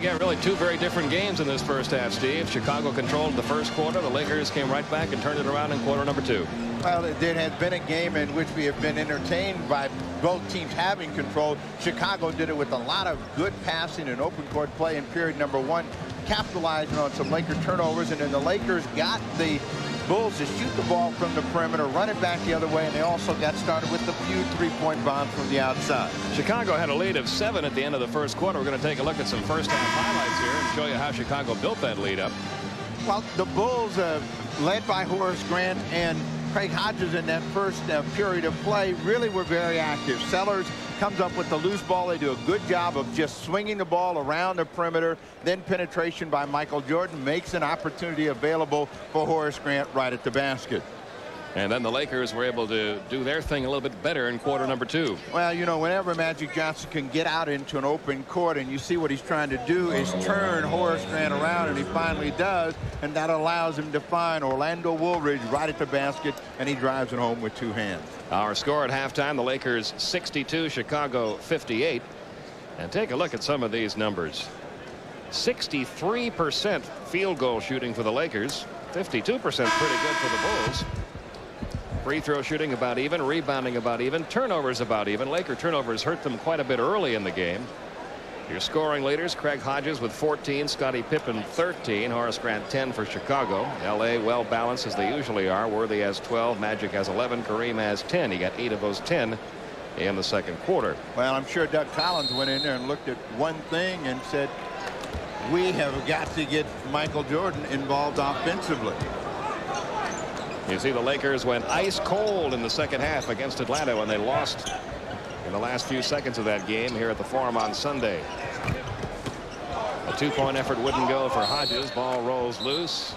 Yeah, really two very different games in this first half, Steve. Chicago controlled the first quarter. The Lakers came right back and turned it around in quarter number 2. Well, there has been a game in which we have been entertained by both teams having control. Chicago did it with a lot of good passing and open court play in period number 1, capitalizing on some Laker turnovers, and then the Lakers got the Bulls to shoot the ball from the perimeter, run it back the other way, and they also got started with a few three-point bombs from the outside. Chicago had a lead of 7 at the end of the first quarter. We're going to take a look at some first half highlights here and show you how Chicago built that lead up. Well, the Bulls, led by Horace Grant and Craig Hodges in that first period of play, really were very active. Sellers comes up with the loose ball. They do a good job of just swinging the ball around the perimeter. Then penetration by Michael Jordan makes an opportunity available for Horace Grant right at the basket. And then the Lakers were able to do their thing a little bit better in quarter number 2. Well, you know, whenever Magic Johnson can get out into an open court and you see what he's trying to do is turn Horace Grant around, and he finally does, and that allows him to find Orlando Woolridge right at the basket, and he drives it home with 2 hands. Our score at halftime, the Lakers 62, Chicago 58. And take a look at some of these numbers. 63% field goal shooting for the Lakers, 52% pretty good for the Bulls. Free throw shooting about even, rebounding about even, turnovers about even. Laker turnovers hurt them quite a bit early in the game. Your scoring leaders, Craig Hodges with 14, Scottie Pippen 13, Horace Grant 10 for Chicago. LA well balanced as they usually are. Worthy has 12, Magic has 11, Kareem has 10. He got 8 of those 10 in the second quarter. Well, I'm sure Doug Collins went in there and looked at one thing and said, we have got to get Michael Jordan involved offensively. You see the Lakers went ice cold in the second half against Atlanta when they lost in the last few seconds of that game here at the Forum on Sunday. A 2-point effort wouldn't go for Hodges. Ball rolls loose.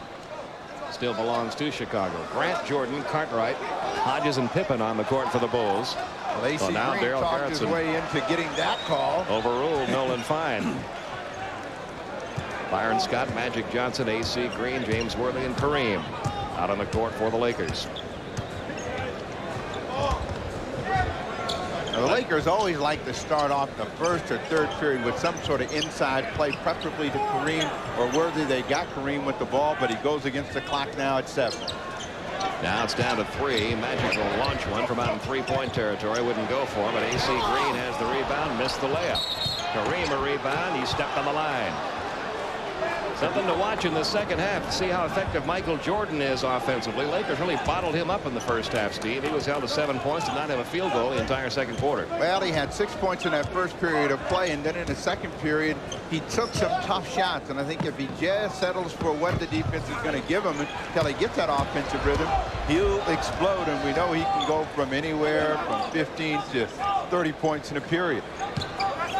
Still belongs to Chicago. Grant, Jordan, Cartwright, Hodges, and Pippen on the court for the Bulls. Well, AC now Green Darryl talked his way into getting that call. Overruled Nolan Fine. Byron Scott, Magic Johnson, AC Green, James Worthy, and Kareem out on the court for the Lakers. Now, the Lakers always like to start off the first or third period with some sort of inside play, preferably to Kareem or Worthy. They got Kareem with the ball, but he goes against the clock now at 7. Now it's down to 3. Magic will launch one from out in 3-point territory. Wouldn't go for it, but AC Green has the rebound, missed the layup. Kareem a rebound. He stepped on the line. Something to watch in the second half to see how effective Michael Jordan is offensively. Lakers really bottled him up in the first half, Steve. He was held to 7 points, did not have a field goal the entire second quarter. Well, he had 6 points in that first period of play, and then in the second period, he took some tough shots. And I think if he just settles for what the defense is going to give him until he gets that offensive rhythm, he'll explode. And we know he can go from anywhere from 15 to 30 points in a period.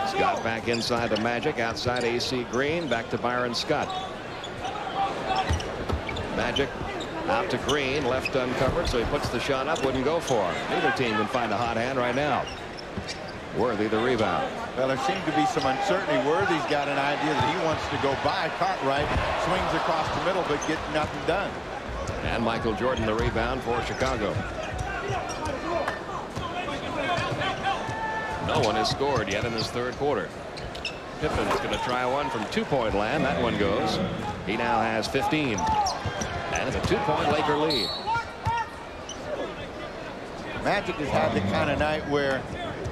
Scott back inside the Magic, outside AC Green, back to Byron Scott. Magic out to Green, left uncovered, so he puts the shot up, wouldn't go for it. Neither team can find a hot hand right now. Worthy the rebound. Well, there seems to be some uncertainty. Worthy's got an idea that he wants to go by Cartwright, swings across the middle, but gets nothing done. And Michael Jordan the rebound for Chicago. No one has scored yet in this third quarter. Pippen's going to try one from 2-point land. That one goes. He now has 15. And it's a 2-point Laker lead. Magic has had the kind of night where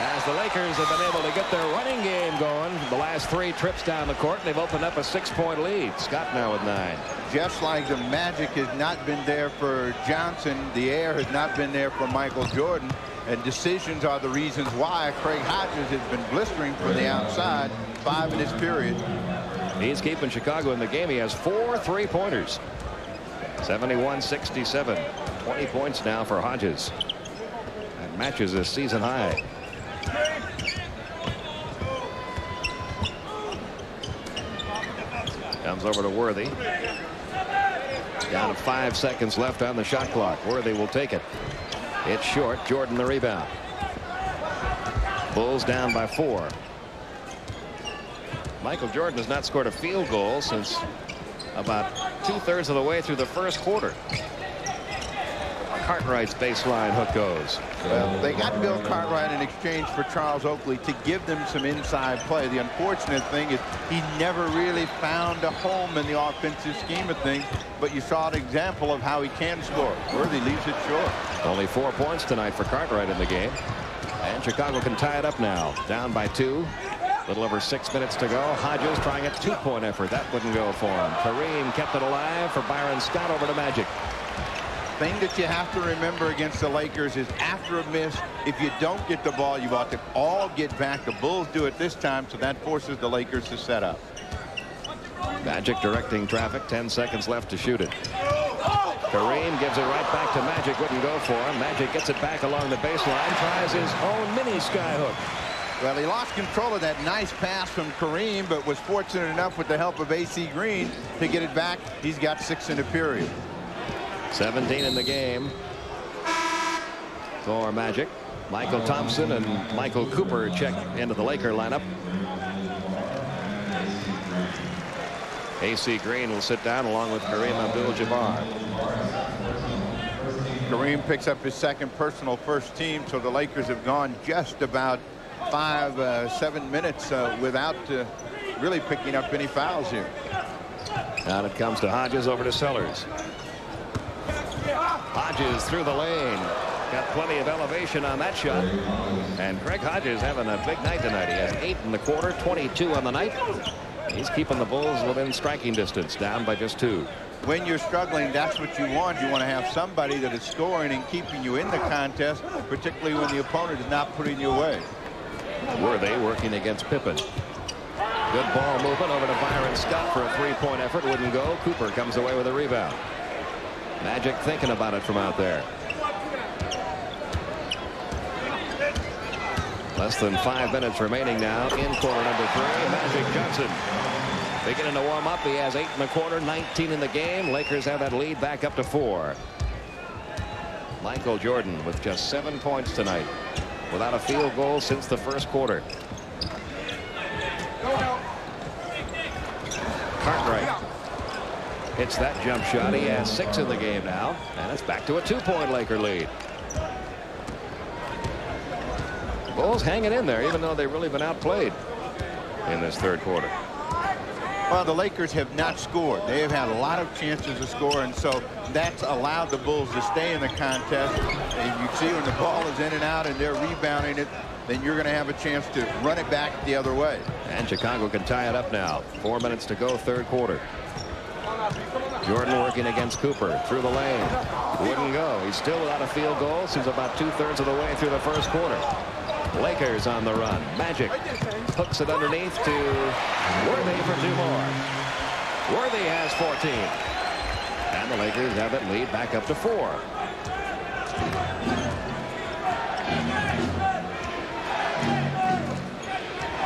as the Lakers have been able to get their running game going the last 3 trips down the court. They've opened up a 6-point lead. Scott now with 9. Just like the magic has not been there for Johnson, the air has not been there for Michael Jordan, and decisions are the reasons why. Craig Hodges has been blistering from the outside, 5 in this period. He's keeping Chicago in the game. He has 4 3-pointers. 71-67. 20 points now for Hodges. That matches his season high. Comes over to Worthy. Down to 5 seconds left on the shot clock. Worthy will take it. It's short. Jordan the rebound. Bulls down by 4. Michael Jordan has not scored a field goal since about 2/3 of the way through the first quarter. Cartwright's baseline hook goes. Well, they got Bill Cartwright in exchange for Charles Oakley to give them some inside play. The unfortunate thing is he never really found a home in the offensive scheme of things, but you saw an example of how he can score. Worthy leaves it short. Only 4 points tonight for Cartwright in the game. And Chicago can tie it up now. Down by 2. A little over 6 minutes to go. Hodges trying a 2-point effort. That wouldn't go for him. Kareem kept it alive for Byron Scott over to Magic. Thing that you have to remember against the Lakers is after a miss, if you don't get the ball, you ought to all get back. The Bulls do it this time, so that forces the Lakers to set up. Magic directing traffic. 10 seconds left to shoot it. Kareem gives it right back to Magic. Wouldn't go for him. Magic gets it back along the baseline. Tries his own mini skyhook. Well, he lost control of that nice pass from Kareem, but was fortunate enough with the help of AC Green to get it back. He's got 6 in the period. 17 in the game for Magic. Michael Thompson and Michael Cooper check into the Laker lineup. AC Green will sit down along with Kareem Abdul-Jabbar. Kareem picks up his second personal first team, so the Lakers have gone just about 7 minutes without really picking up any fouls here. Now it comes to Hodges over to Sellers. Hodges through the lane. Got plenty of elevation on that shot. And Greg Hodges having a big night tonight. He has 8 in the quarter, 22 on the night. He's keeping the Bulls within striking distance, down by just 2. When you're struggling, that's what you want. You want to have somebody that is scoring and keeping you in the contest, particularly when the opponent is not putting you away. Worthy working against Pippen. Good ball movement over to Byron Scott for a 3-point effort. Wouldn't go. Cooper comes away with a rebound. Magic thinking about it from out there. Less than 5 minutes remaining now in quarter number 3. Magic Johnson beginning to warm up. He has 8 in the quarter, 19 in the game. Lakers have that lead back up to 4. Michael Jordan with just 7 points tonight, without a field goal since the first quarter. Cartwright hits that jump shot. He has 6 in the game now, and it's back to a 2-point Laker lead. Bulls hanging in there, even though they've really been outplayed in this third quarter. Well, the Lakers have not scored. They have had a lot of chances to score, and so that's allowed the Bulls to stay in the contest. And you see when the ball is in and out and they're rebounding it, then you're going to have a chance to run it back the other way. And Chicago can tie it up now. 4 minutes to go, third quarter. Jordan working against Cooper through the lane. Wouldn't go. He's still without a field goal since about 2/3 of the way through the first quarter. Lakers on the run. Magic hooks it underneath to Worthy for 2 more. Worthy has 14. And the Lakers have that lead back up to 4.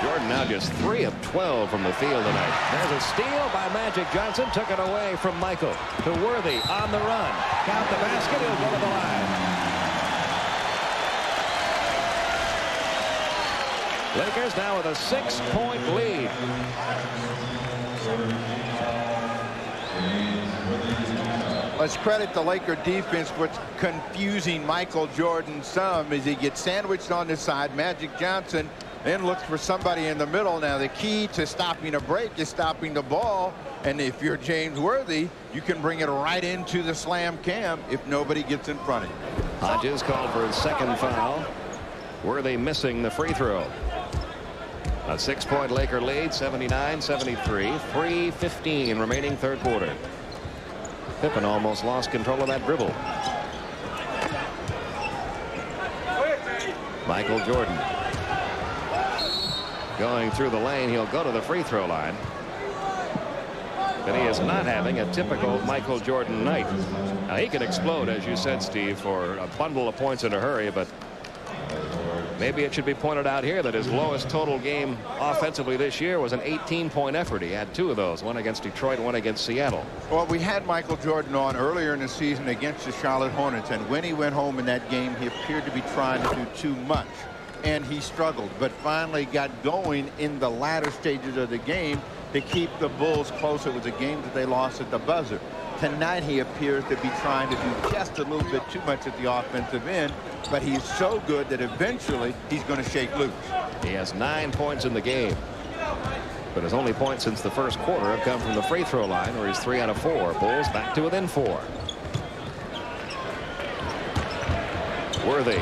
Jordan now just 3 of 12 from the field tonight. There's a steal by Magic Johnson. Took it away from Michael to Worthy on the run. Count the basket. He'll go to the line. Lakers now with a 6-point lead. Let's credit the Laker defense. What's confusing Michael Jordan some is he gets sandwiched on the side. Magic Johnson then looks for somebody in the middle. Now the key to stopping a break is stopping the ball. And if you're James Worthy, you can bring it right into the slam cam if nobody gets in front of you. Hodges called for his second foul. Worthy missing the free throw. A 6-point Laker lead, 79-73. 3:15 remaining third quarter. Pippen almost lost control of that dribble. Michael Jordan going through the lane. He'll go to the free throw line. But he is not having a typical Michael Jordan night. Now, he can explode, as you said, Steve, for a bundle of points in a hurry, but maybe it should be pointed out here that his lowest total game offensively this year was an 18-point effort. He had 2 of those, one against Detroit, one against Seattle. Well, we had Michael Jordan on earlier in the season against the Charlotte Hornets, and when he went home in that game, he appeared to be trying to do too much, and he struggled, but finally got going in the latter stages of the game to keep the Bulls close. It was a game that they lost at the buzzer. Tonight he appears to be trying to do just a little bit too much at the offensive end, but he's so good that eventually he's going to shake loose. He has 9 points in the game, but his only points since the first quarter have come from the free throw line, where he's 3 out of 4. Bulls back to within 4. Worthy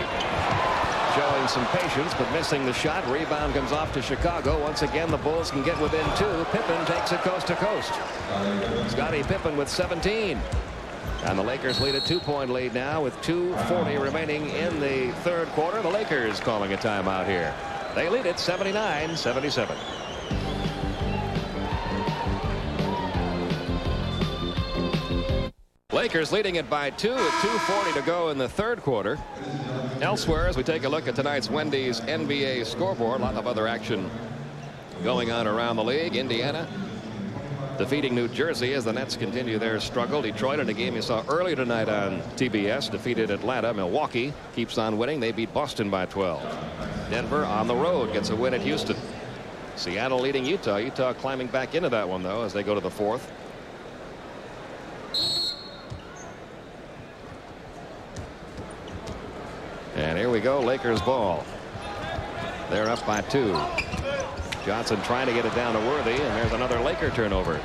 showing some patience, but missing the shot. Rebound comes off to Chicago. Once again, the Bulls can get within 2. Pippen takes it coast to coast. Scottie Pippen with 17. And the Lakers lead a 2-point lead now with 2:40 remaining in the third quarter. The Lakers calling a timeout here. They lead it 79-77. Lakers leading it by 2 with 2:40 to go in the third quarter. Elsewhere, as we take a look at tonight's Wendy's NBA scoreboard, a lot of other action going on around the league. Indiana defeating New Jersey as the Nets continue their struggle. Detroit, in a game you saw earlier tonight on TBS, defeated Atlanta. Milwaukee keeps on winning. They beat Boston by 12. Denver on the road gets a win at Houston. Seattle leading Utah. Utah climbing back into that one, though, as they go to the fourth. And here we go, Lakers ball. They're up by 2. Johnson trying to get it down to Worthy, and there's another Laker turnover.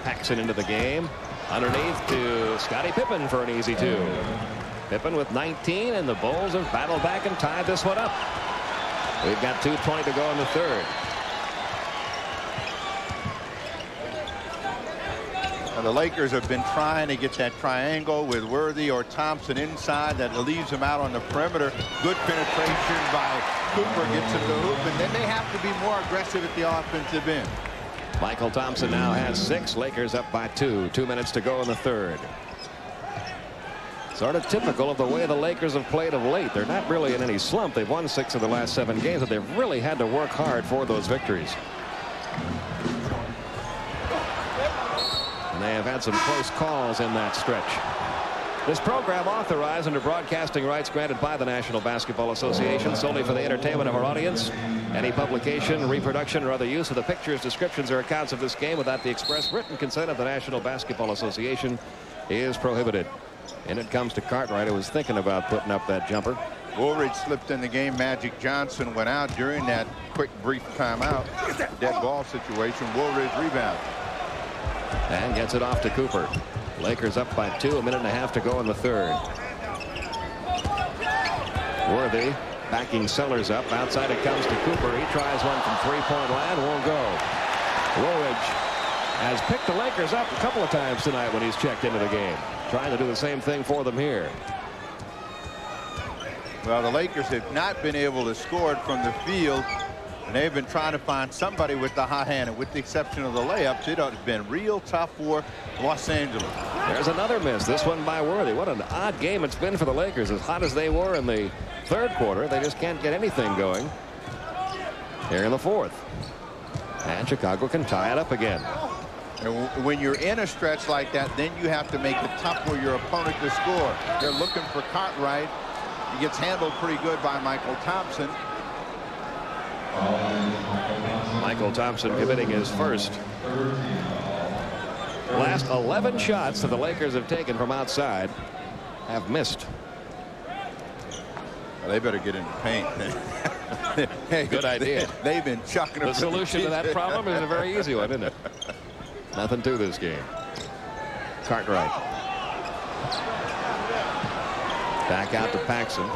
Paxson into the game. Underneath to Scottie Pippen for an easy 2. Pippen with 19, and the Bulls have battled back and tied this one up. We've got 2:20 to go in the third. Now, the Lakers have been trying to get that triangle with Worthy or Thompson inside that leaves them out on the perimeter. Good penetration by Cooper, gets to the hoop, and then they have to be more aggressive at the offensive end. Michael Thompson now has 6. Lakers up by 2. 2 minutes to go in the third. Sort of typical of the way the Lakers have played of late. They're not really in any slump. They've won 6 of the last 7 games, but they've really had to work hard for those victories. And they have had some close calls in that stretch. This program authorized under broadcasting rights granted by the National Basketball Association solely for the entertainment of our audience. Any publication, reproduction, or other use of the pictures, descriptions, or accounts of this game without the express written consent of the National Basketball Association is prohibited. And it comes to Cartwright, who was thinking about putting up that jumper. Woolridge slipped in the game. Magic Johnson went out during that quick, brief timeout. Dead ball situation. Woolridge rebound. And gets it off to Cooper. Lakers up by 2. 1.5 minutes to go in the third. Worthy backing Sellers up. Outside it comes to Cooper. He tries one from 3-point land. Won't go. Woolridge has picked the Lakers up a couple of times tonight when he's checked into the game. Trying to do the same thing for them here. Well, the Lakers have not been able to score it from the field, and they've been trying to find somebody with the hot hand. And with the exception of the layups, it has been real tough for Los Angeles. There's another miss. This one by Worthy. What an odd game it's been for the Lakers. As hot as they were in the third quarter, they just can't get anything going here in the fourth. And Chicago can tie it up again. And when you're in a stretch like that, then you have to make it tough for your opponent to score. They're looking for Cartwright. He gets handled pretty good by Michael Thompson. Michael Thompson committing his first. Last 11 shots that the Lakers have taken from outside have missed. Well, they better get in the paint. Hey, good idea. They've been chucking them. The solution to that problem is a very easy one, isn't it? Nothing to this game. Cartwright. Back out to Paxson.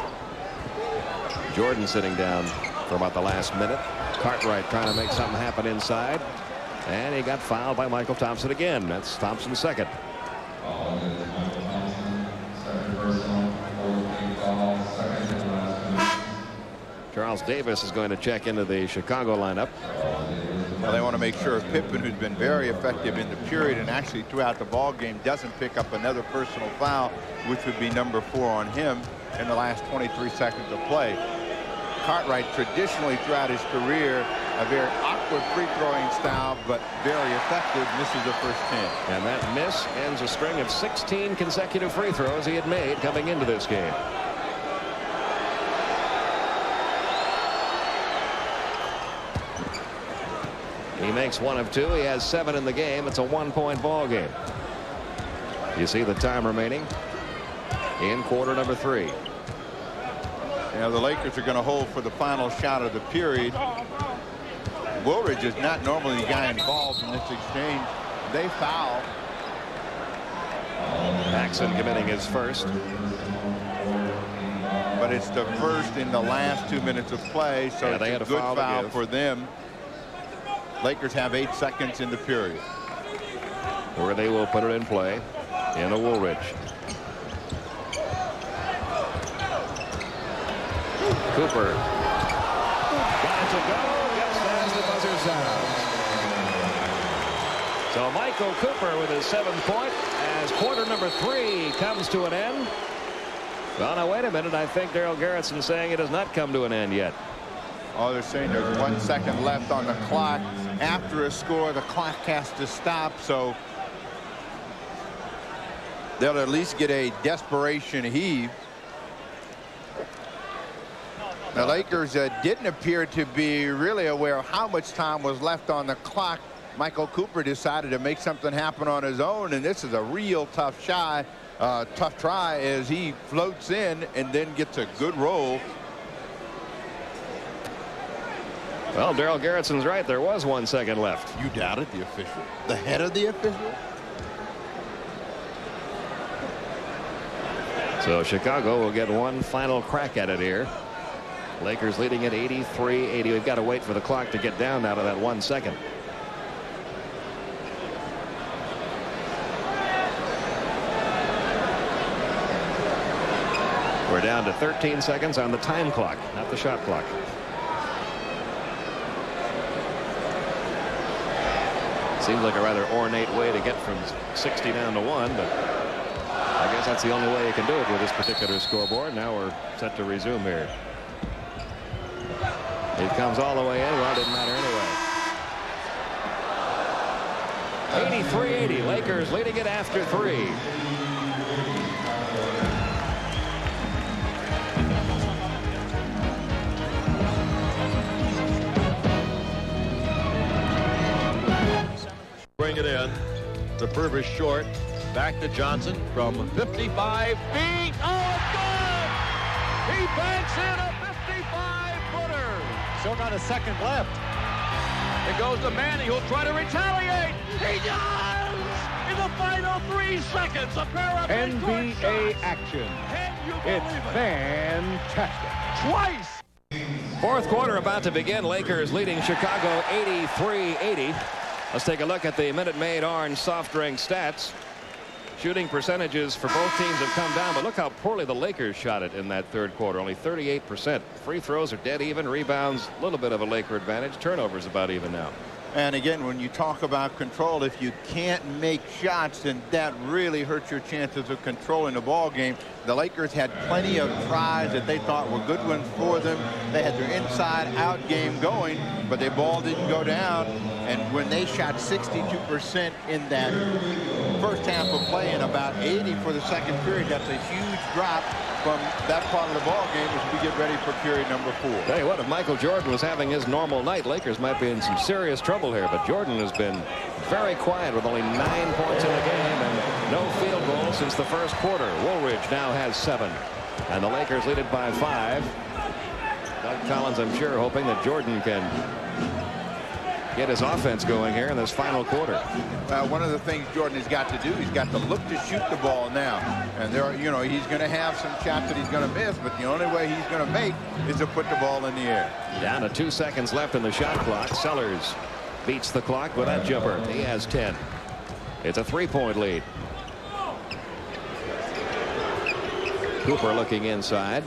Jordan sitting down for about the last minute. Cartwright trying to make something happen inside. And he got fouled by Michael Thompson again. That's Thompson's second. Charles Davis is going to check into the Chicago lineup. Well, they want to make sure Pippen, who's been very effective in the period and actually throughout the ball game, doesn't pick up another personal foul, which would be number 4 on him in the last 23 seconds of play. Cartwright traditionally throughout his career a very awkward free throwing style, but very effective. Misses the first 10. And that miss ends a string of 16 consecutive free throws he had made coming into this game. He makes 1 of 2. He has 7 in the game. It's a 1-point ball game. You see the time remaining in quarter number 3. The Lakers are going to hold for the final shot of the period. Woolridge is not normally the guy involved in this exchange. They foul. Paxson committing his first. But it's the first in the last 2 minutes of play, so Yeah, it's they a had a good foul to foul give. for them. Lakers have 8 seconds in the period. Where they will put it in play in a Woolridge. Cooper. Got it to go just as the buzzer sounds. So Michael Cooper with his 7th point as quarter number 3 comes to an end. Well, now wait a minute. I think Daryl Garrettson saying it has not come to an end yet. Oh, they're saying there's 1 second left on the clock. After a score, the clock has to stop, so they'll at least get a desperation heave. The Lakers didn't appear to be really aware of how much time was left on the clock. Michael Cooper decided to make something happen on his own, and this is a real tough try as he floats in and then gets a good roll. Well, Daryl Garrettson's right. There was 1 second left. You doubted the official? The head of the official? So Chicago will get 1 final crack at it here. Lakers leading at 83-80. We've got to wait for the clock to get down now to that 1 second. We're down to 13 seconds on the time clock, not the shot clock. Seems like a rather ornate way to get from 60 down to 1, but I guess that's the only way you can do it with this particular scoreboard. Now we're set to resume here. It comes all the way in. Well, it didn't matter anyway. 83-80. Lakers leading it after 3. Bring it in. The Purvis short. Back to Johnson from 55 feet. Oh, it's good! He banks in a 55-footer. Still got a second left. It goes to Manning, who'll try to retaliate. He does! In the final 3 seconds, a pair of NBA action. Can you It's believe it? fantastic. Twice! 4th quarter about to begin. Lakers leading Chicago 83-80. Let's take a look at the Minute Maid Orange soft drink stats. Shooting percentages for both teams have come down, but look how poorly the Lakers shot it in that 3rd quarter. Only 38%. Free throws are dead even. Rebounds, a little bit of a Laker advantage. Turnovers about even now. And again, when you talk about control, if you can't make shots, then that really hurts your chances of controlling the ball game. The Lakers had plenty of tries that they thought were good ones for them. They had their inside-out game going, but their ball didn't go down. And when they shot 62% in that first half of play and about 80 for the second period, that's a huge drop from that part of the ball game as we get ready for period number 4. Tell you what, if Michael Jordan was having his normal night, Lakers might be in some serious trouble here. But Jordan has been very quiet with only 9 points in the game and no field goals since the 1st quarter. Woolridge now has 7. And the Lakers lead it by 5. Doug Collins, I'm sure, hoping that Jordan can get his offense going here in this final quarter. Well, one of the things Jordan has got to do, he's got to look to shoot the ball now. And there are, you know, he's going to have some shots that he's going to miss, but the only way he's going to make is to put the ball in the air. Down to 2 seconds left in the shot clock. Sellers beats the clock with that jumper. He has 10. It's a 3-point lead. Cooper looking inside.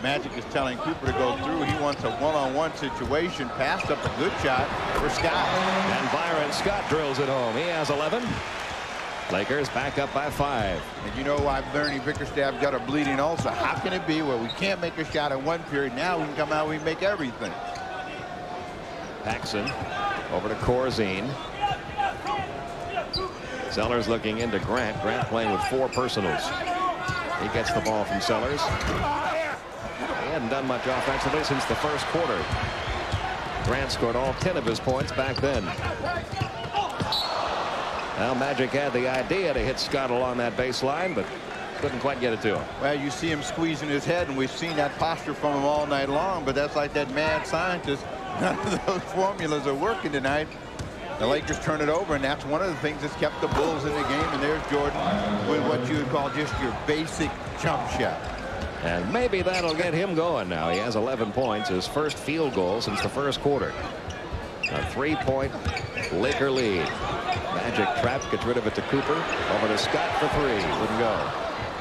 Magic is telling Cooper to go through. He wants a one-on-one situation. Passed up a good shot for Scott. And Byron Scott drills it home. He has 11. Lakers back up by 5. And you know why Bernie Bickerstaff got a bleeding ulcer? How can it be where we can't make a shot in one period? Now we can come out, we make everything. Paxson over to Corzine. Sellers looking into Grant. Grant playing with 4 personals. He gets the ball from Sellers. He hadn't done much offensively since the first quarter. Grant scored all 10 of his points back then. Now Magic had the idea to hit Scott along that baseline, but couldn't quite get it to him. Well, you see him squeezing his head, and we've seen that posture from him all night long, but that's like that mad scientist. None of those formulas are working tonight. The Lakers turn it over, and that's one of the things that's kept the Bulls in the game. And there's Jordan with what you would call just your basic jump shot. And maybe that'll get him going now. He has 11 points, his first field goal since the first quarter. A 3-point Laker lead. Magic trapped, gets rid of it to Cooper. Over to Scott for 3. Wouldn't go.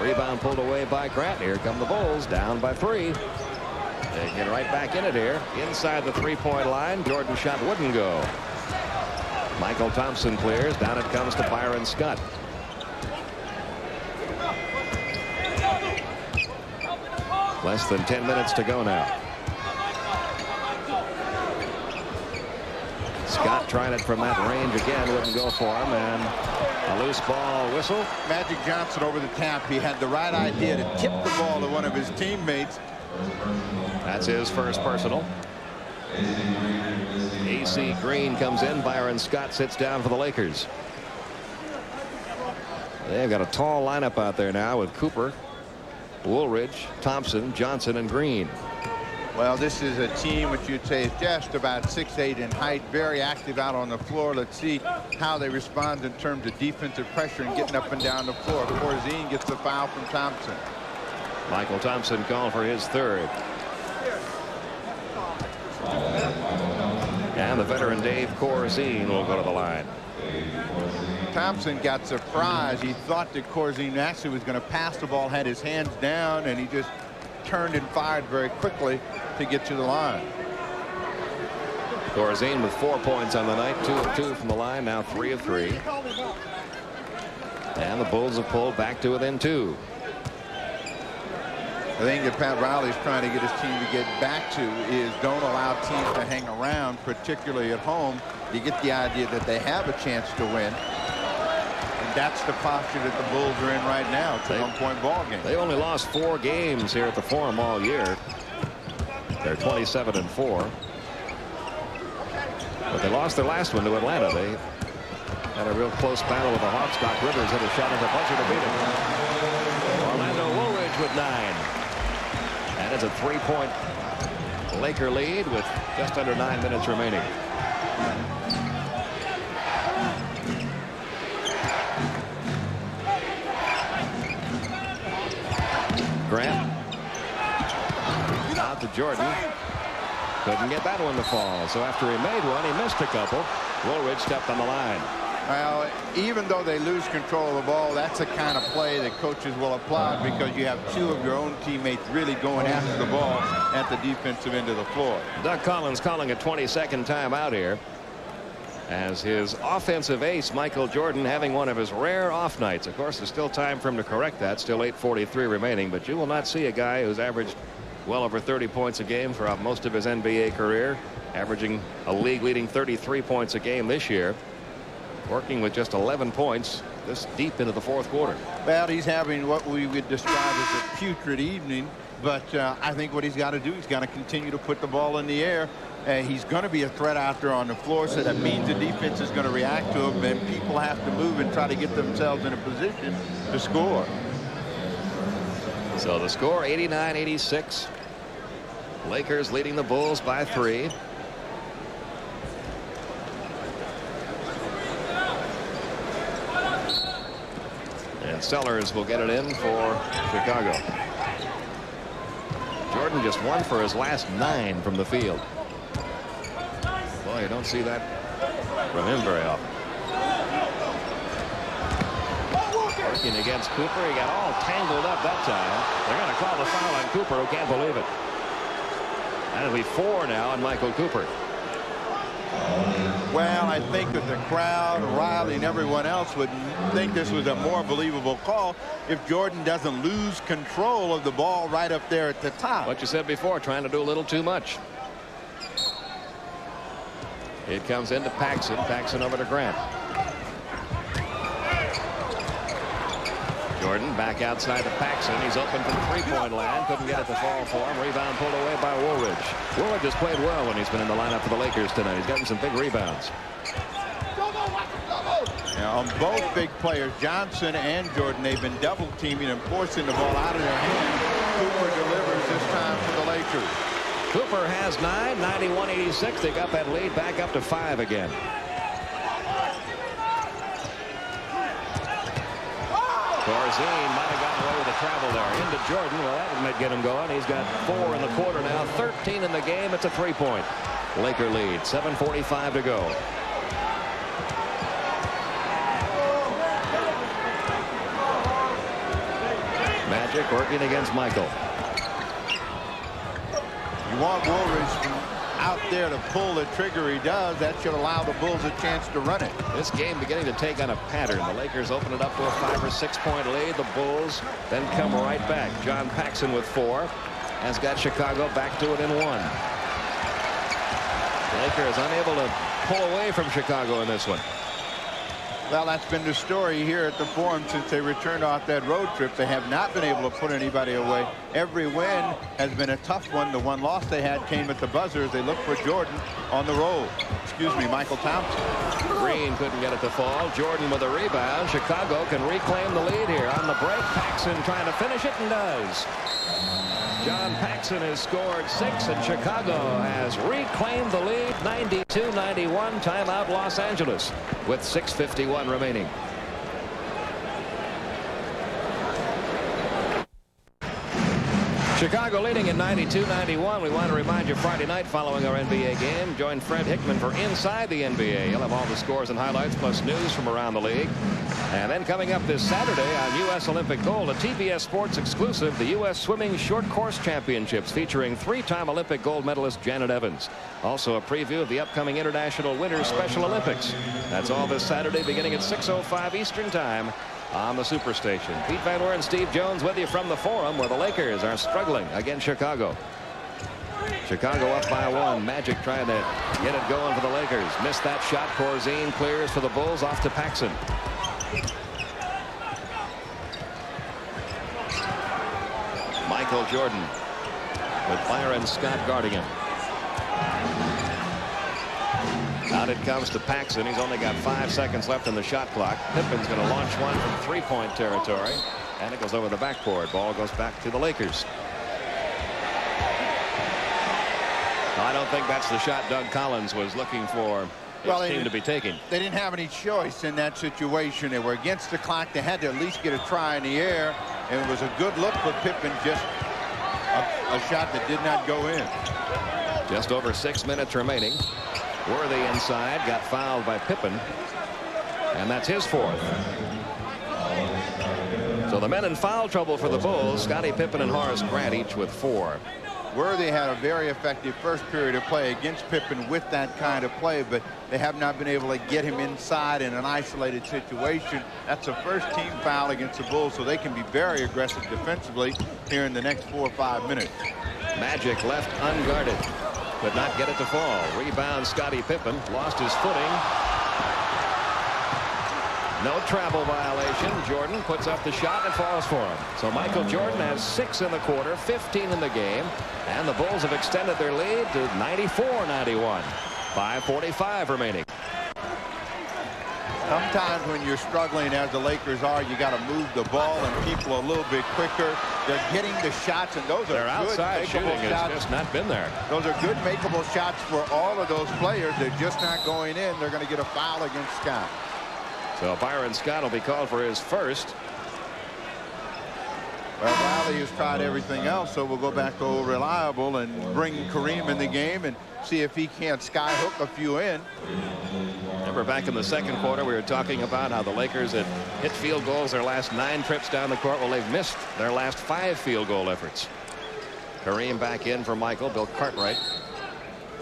Rebound pulled away by Grant. Here come the Bulls, down by 3. They get right back in it here. Inside the 3-point line. Jordan's shot wouldn't go. Michael Thompson clears. Down it comes to Byron Scott. Less than 10 minutes to go now. Scott trying it from that range again. Wouldn't go for him. And a loose ball whistle. Magic Johnson over the tap. He had the right idea to tip the ball to one of his teammates. That's his first personal. AC Green comes in. Byron Scott sits down for the Lakers. They've got a tall lineup out there now with Cooper, Woolridge, Thompson, Johnson, and Green. Well, this is a team which you'd say is just about 6'8" in height, very active out on the floor. Let's see how they respond in terms of defensive pressure and getting up and down the floor. Corzine gets the foul from Thompson. Michael Thompson called for his 3rd. And the veteran Dave Corzine will go to the line. Thompson got surprised. He thought that Corzine actually was going to pass the ball, had his hands down, and he just turned and fired very quickly to get to the line. Corzine with 4 points on the night, 2 of 2 from the line, now 3 of 3. And the Bulls have pulled back to within 2. The thing that Pat Riley's trying to get his team to get back to is don't allow teams to hang around, particularly at home. You get the idea that they have a chance to win. And that's the posture that the Bulls are in right now. It's a one-point ball game. They only lost 4 games here at the Forum all year. They're 27-4. But they lost their last one to Atlanta. They had a real close battle with the Hawks. Doc Rivers hit a shot at the buzzer to beat them. Orlando Woolridge with 9. And it's a 3-point Laker lead with just under 9 minutes remaining. Grant out to Jordan. Couldn't get that one to fall. So after he made one, he missed a couple. Woolridge stepped on the line. Well, even though they lose control of the ball, that's the kind of play that coaches will applaud because you have 2 of your own teammates really going after the ball at the defensive end of the floor. Doug Collins calling a 22nd timeout here as his offensive ace, Michael Jordan, having one of his rare off nights. Of course, there's still time for him to correct that. Still 8:43 remaining, but you will not see a guy who's averaged well over 30 points a game throughout most of his NBA career, averaging a league-leading 33 points a game this year, working with just 11 points this deep into the 4th quarter. Well, he's having what we would describe as a putrid evening, but I think what he's got to do, he's got to continue to put the ball in the air. He's going to be a threat out there on the floor, so that means the defense is going to react to him, and people have to move and try to get themselves in a position to score. So the score 89-86. Lakers leading the Bulls by 3. And Sellers will get it in for Chicago. Jordan just 1 for his last 9 from the field. Boy, you don't see that from him very often. Working against Cooper. He got all tangled up that time. They're going to call the foul on Cooper, who can't believe it. That'll be 4 now on Michael Cooper. Well, I think that the crowd, Riley, and everyone else would think this was a more believable call if Jordan doesn't lose control of the ball right up there at the top. What you said before, trying to do a little too much. It comes into Paxson. Paxson over to Grant. Jordan back outside to Paxson. He's open from three-point land. Couldn't get it to fall for him. Rebound pulled away by Woolridge. Woolridge has played well when he's been in the lineup for the Lakers tonight. He's gotten some big rebounds. Now, on both big players, Johnson and Jordan, they've been double teaming and forcing the ball out of their hands. Cooper delivers this time for the Lakers. Cooper has 9, 91-86. They got that lead back up to 5 again. Corzine might have gotten away with a travel there. Into Jordan. Well, that might get him going. He's got 4 in the quarter now. 13 in the game. It's a 3-point. Laker lead. 7:45 to go. Magic working against Michael. You want Woolridge out there to pull the trigger. He does. That should allow the Bulls a chance to run it. This game beginning to take on a pattern. The Lakers open it up to a 5 or 6 point lead. The Bulls then come right back. John Paxson with 4 has got Chicago back to it in 1. Lakers unable to pull away from Chicago in this one. Well, that's been the story here at the Forum since they returned off that road trip. They have not been able to put anybody away. Every win has been a tough one. The one loss they had came at the buzzer as they looked for Jordan on the roll. Excuse me, Michael Thompson. Green couldn't get it to fall. Jordan with a rebound. Chicago can reclaim the lead here on the break. Paxson trying to finish it and does. John Paxson has scored 6 and Chicago has reclaimed the lead. 92-91. Timeout Los Angeles with 6:51 remaining. Chicago leading at 92-91. We want to remind you Friday night following our NBA game. Join Fred Hickman for Inside the NBA. He'll have all the scores and highlights plus news from around the league. And then coming up this Saturday on U.S. Olympic Gold, a TBS Sports exclusive, the U.S. Swimming Short Course Championships featuring 3-time Olympic gold medalist Janet Evans. Also a preview of the upcoming International Winter Special Olympics. That's all this Saturday beginning at 6:05 Eastern Time on the Superstation. Pete Van Weer and Steve Jones with you from the Forum, where the Lakers are struggling against Chicago. Chicago up by 1. Magic trying to get it going for the Lakers. Missed that shot. Corzine clears for the Bulls off to Paxson. Michael Jordan with Byron Scott guarding him. Out it comes to Paxson. He's only got 5 seconds left in the shot clock. Pippen's going to launch one from 3-point territory. And it goes over the backboard. Ball goes back to the Lakers. I don't think that's the shot Doug Collins was looking for his team to be taking. They didn't have any choice in that situation. They were against the clock. They had to at least get a try in the air. And it was a good look for Pippen. Just a shot that did not go in. Just over 6 minutes remaining. Worthy inside, got fouled by Pippen, and that's his 4th. So the men in foul trouble for the Bulls. Scottie Pippen and Horace Grant each with 4. Worthy had a very effective first period of play against Pippen with that kind of play, but they have not been able to get him inside in an isolated situation. That's a first-team foul against the Bulls, so they can be very aggressive defensively here in the next 4 or 5 minutes. Magic left unguarded. Could not get it to fall. Rebound Scottie Pippen. Lost his footing. No travel violation. Jordan puts up the shot and falls for him. So Michael Jordan has 6 in the quarter, 15 in the game. And the Bulls have extended their lead to 94-91. 5:45 remaining. Sometimes when you're struggling as the Lakers are, you got to move the ball and people a little bit quicker. They're getting the shots, and those are Their good outside shooting has just not been there. Those are good makeable shots for all of those players. They're just not going in. They're going to get a foul against Scott. So Byron Scott will be called for his first. Riley has tried everything else, so we'll go back to old reliable and bring Kareem in the game and see if he can't skyhook a few in. Remember back in the second quarter, we were talking about how the Lakers had hit field goals their last 9 trips down the court. Well, they've missed their last 5 field goal efforts. Kareem back in for Michael. Bill Cartwright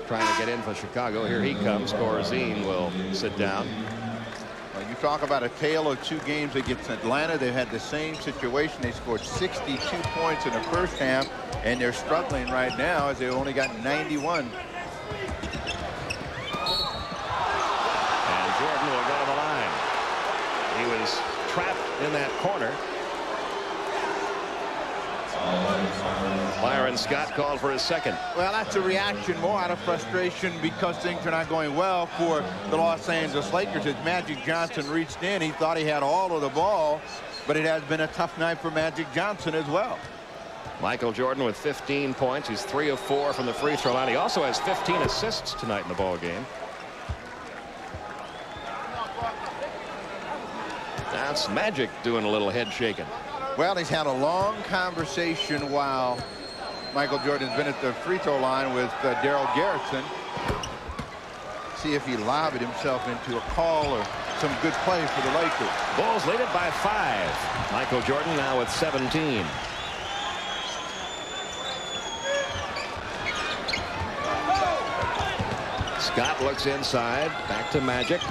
trying to get in for Chicago. Here he comes. Corzine will sit down. You talk about a tale of 2 games against Atlanta. They've had the same situation. They scored 62 points in the first half, and they're struggling right now as they only got 91. And Jordan will go to the line. He was trapped in that corner. Byron Scott called for his second. Well, that's a reaction more out of frustration because things are not going well for the Los Angeles Lakers. As Magic Johnson reached in, he thought he had all of the ball, but it has been a tough night for Magic Johnson as well. Michael Jordan with 15 points. He's 3 of 4 from the free throw line. He also has 15 assists tonight in the ball game. That's Magic doing a little head shaking. Well, he's had a long conversation while Michael Jordan's been at the free throw line with Daryl Garrison. See if he lobbed himself into a call or some good play for the Lakers. Bulls lead it by 5. Michael Jordan now with 17. Scott looks inside. Back to Magic.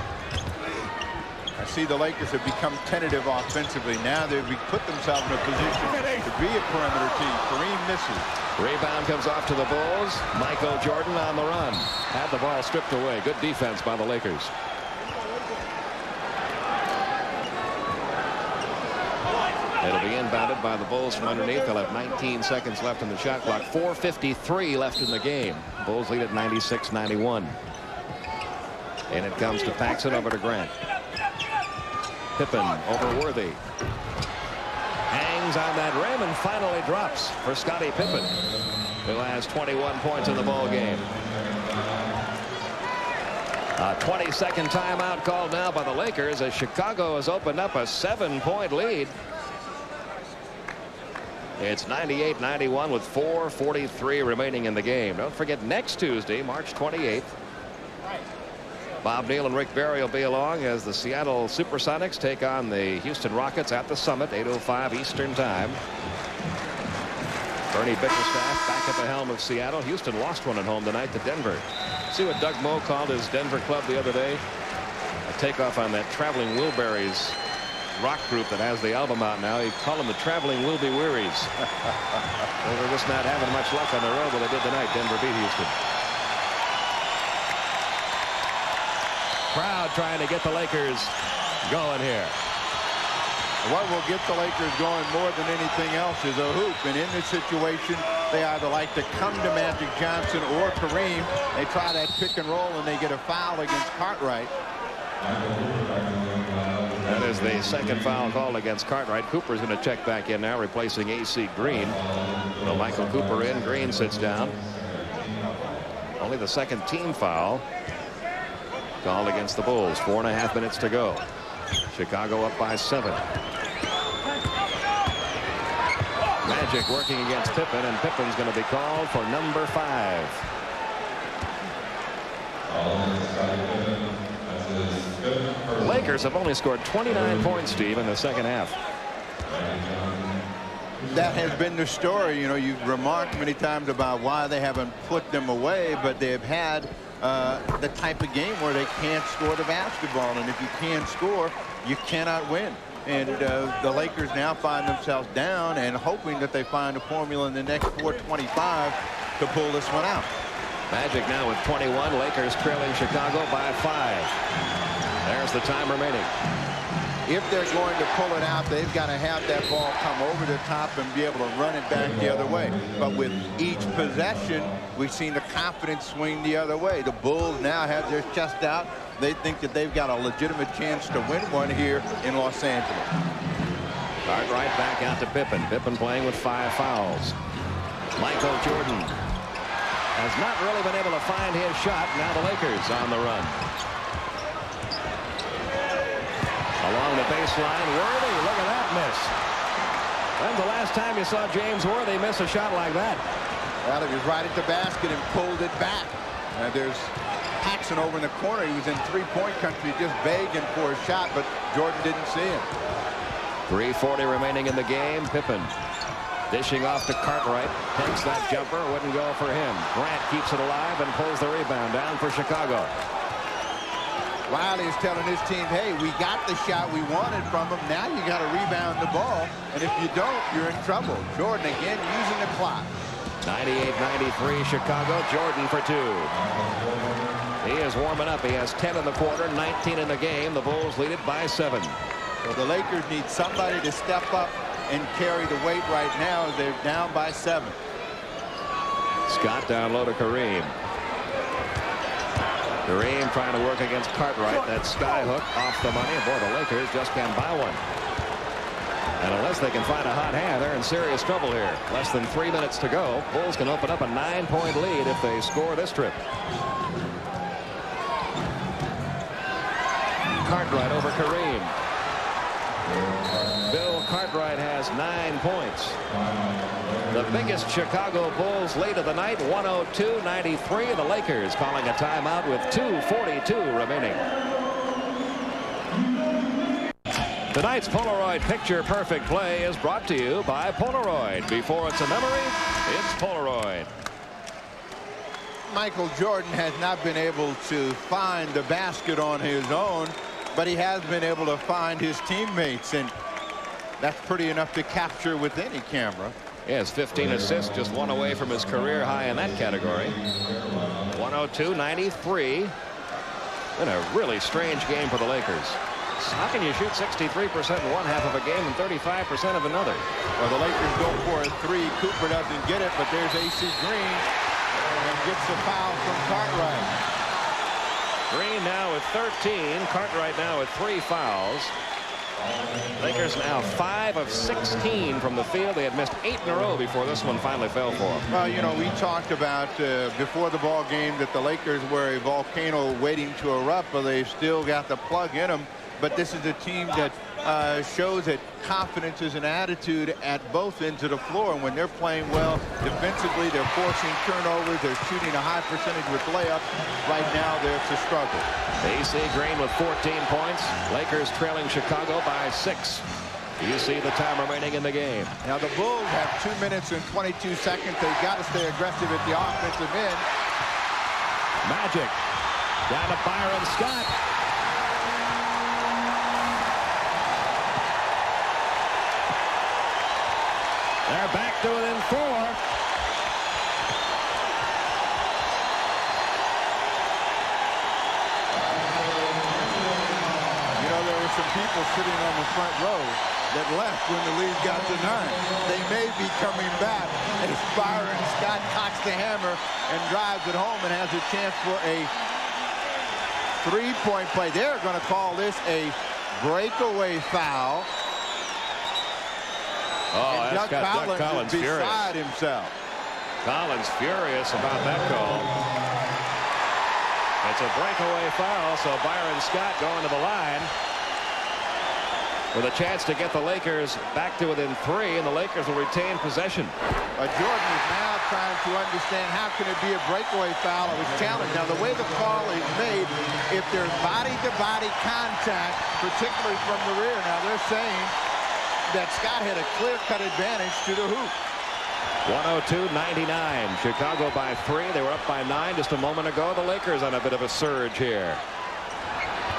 I see the Lakers have become tentative offensively. Now they've put themselves in a position to be a perimeter team. Kareem misses. Rebound comes off to the Bulls. Michael Jordan on the run. Had the ball stripped away. Good defense by the Lakers. It'll be inbounded by the Bulls from underneath. They'll have 19 seconds left in the shot clock. 4:53 left in the game. Bulls lead at 96-91. And it comes to Paxson over to Grant. Pippen over Worthy. Hangs on that rim and finally drops for Scottie Pippen, who has 21 points in the ball game. A 20-second timeout called now by the Lakers as Chicago has opened up a 7-point lead. It's 98-91 with 4:43 remaining in the game. Don't forget, next Tuesday, March 28th, Bob Neal and Rick Barry will be along as the Seattle Supersonics take on the Houston Rockets at the Summit, 8:05 Eastern Time. Bernie Bickerstaff back at the helm of Seattle. Houston lost one at home tonight to Denver. See what Doug Moe called his Denver club the other day? A takeoff on that Traveling Wilburys rock group that has the album out now. He called them the Traveling Wilby Wearies. They were just not having much luck on the road, but they did tonight. Denver beat Houston. Crowd trying to get the Lakers going here. What will get the Lakers going more than anything else is a hoop. And in this situation, they either like to come to Magic Johnson or Kareem. They try that pick and roll, and they get a foul against Cartwright. That is the second foul called against Cartwright. Cooper's going to check back in now, replacing A.C. Green. So Michael Cooper in. Green sits down. Only the second team foul called against the Bulls. 4.5 minutes to go. Chicago up by 7. Magic working against Pippen, and Pippen's going to be called for number 5. The Lakers have only scored 29 points, Steve, in the second half. That has been the story. You know, you've remarked many times about why they haven't put them away, but they've had the type of game where they can't score the basketball, and if you can't score, you cannot win. And the Lakers now find themselves down and hoping that they find a formula in the next 4:25 to pull this one out. Magic now with 21. Lakers trailing Chicago by 5. There's the time remaining. If they're going to pull it out, they've got to have that ball come over the top and be able to run it back the other way. But with each possession, we've seen the confidence swing the other way. The Bulls now have their chest out. They think that they've got a legitimate chance to win one here in Los Angeles. Cartwright back out to Pippen. Pippen playing with 5 fouls. Michael Jordan has not really been able to find his shot. Now the Lakers on the run. Along the baseline, Worthy, look at that miss. When's the last time you saw James Worthy miss a shot like that? Well, he was right at the basket and pulled it back. And there's Paxson over in the corner. He was in three-point country just begging for a shot, but Jordan didn't see him. 3:40 remaining in the game. Pippen dishing off to Cartwright. Takes that jumper. Wouldn't go for him. Grant keeps it alive and pulls the rebound down for Chicago. Riley is telling his team, hey, we got the shot we wanted from him. Now you got to rebound the ball. And if you don't, you're in trouble. Jordan again using the clock. 98-93 Chicago. Jordan for two. He is warming up. He has 10 in the quarter, 19 in the game. The Bulls lead it by 7. So the Lakers need somebody to step up and carry the weight right now as they're down by 7. Scott down low to Kareem. Kareem trying to work against Cartwright. That sky hook off the money. Boy, the Lakers just can't buy one. And unless they can find a hot hand, they're in serious trouble here. Less than 3 minutes to go. Bulls can open up a 9-point lead if they score this trip. Cartwright over Kareem. Bill Cartwright has 9 points. The biggest Chicago Bulls lead of the night, 102-93. The Lakers calling a timeout with 2:42 remaining. Tonight's Polaroid Picture Perfect Play is brought to you by Polaroid. Before it's a memory, it's Polaroid. Michael Jordan has not been able to find the basket on his own, but he has been able to find his teammates, and that's pretty enough to capture with any camera. He has 15 assists, just one away from his career high in that category. 102-93. Been a really strange game for the Lakers. How can you shoot 63% in one half of a game and 35% of another? Well, the Lakers go for a three. Cooper doesn't get it, but there's AC Green and gets the foul from Cartwright. Green now with 13. Cartwright now with 3 fouls. Lakers now 5 of 16 from the field. They had missed 8 in a row before this one finally fell for them. Well, you know, we talked about before the ball game that the Lakers were a volcano waiting to erupt, but they've still got the plug in them. But this is a team that shows that confidence is an attitude at both ends of the floor. And when they're playing well defensively, they're forcing turnovers. They're shooting a high percentage with layups. Right now, it's a struggle. AC Green with 14 points. Lakers trailing Chicago by 6. You see the time remaining in the game. Now, the Bulls have 2 minutes and 22 seconds. They've got to stay aggressive at the offensive end. Magic down to Byron Scott. They're back to within 4. You know, there were some people sitting on the front row that left when the lead got to 9. They may be coming back as Byron Scott cocks the hammer and drives it home and has a chance for a 3-point play. They're going to call this a breakaway foul. Oh, and that's got Doug Collins beside furious. himself. Collins furious about that call. It's a breakaway foul, so Byron Scott going to the line with a chance to get the Lakers back to within 3, and the Lakers will retain possession. Jordan is now trying to understand how can it be a breakaway foul. It was challenged. Now, the way the call is made, if there's body-to-body contact, particularly from the rear, now they're saying that Scott had a clear-cut advantage to the hoop. 102-99. Chicago by 3. They were up by 9 just a moment ago. The Lakers on a bit of a surge here.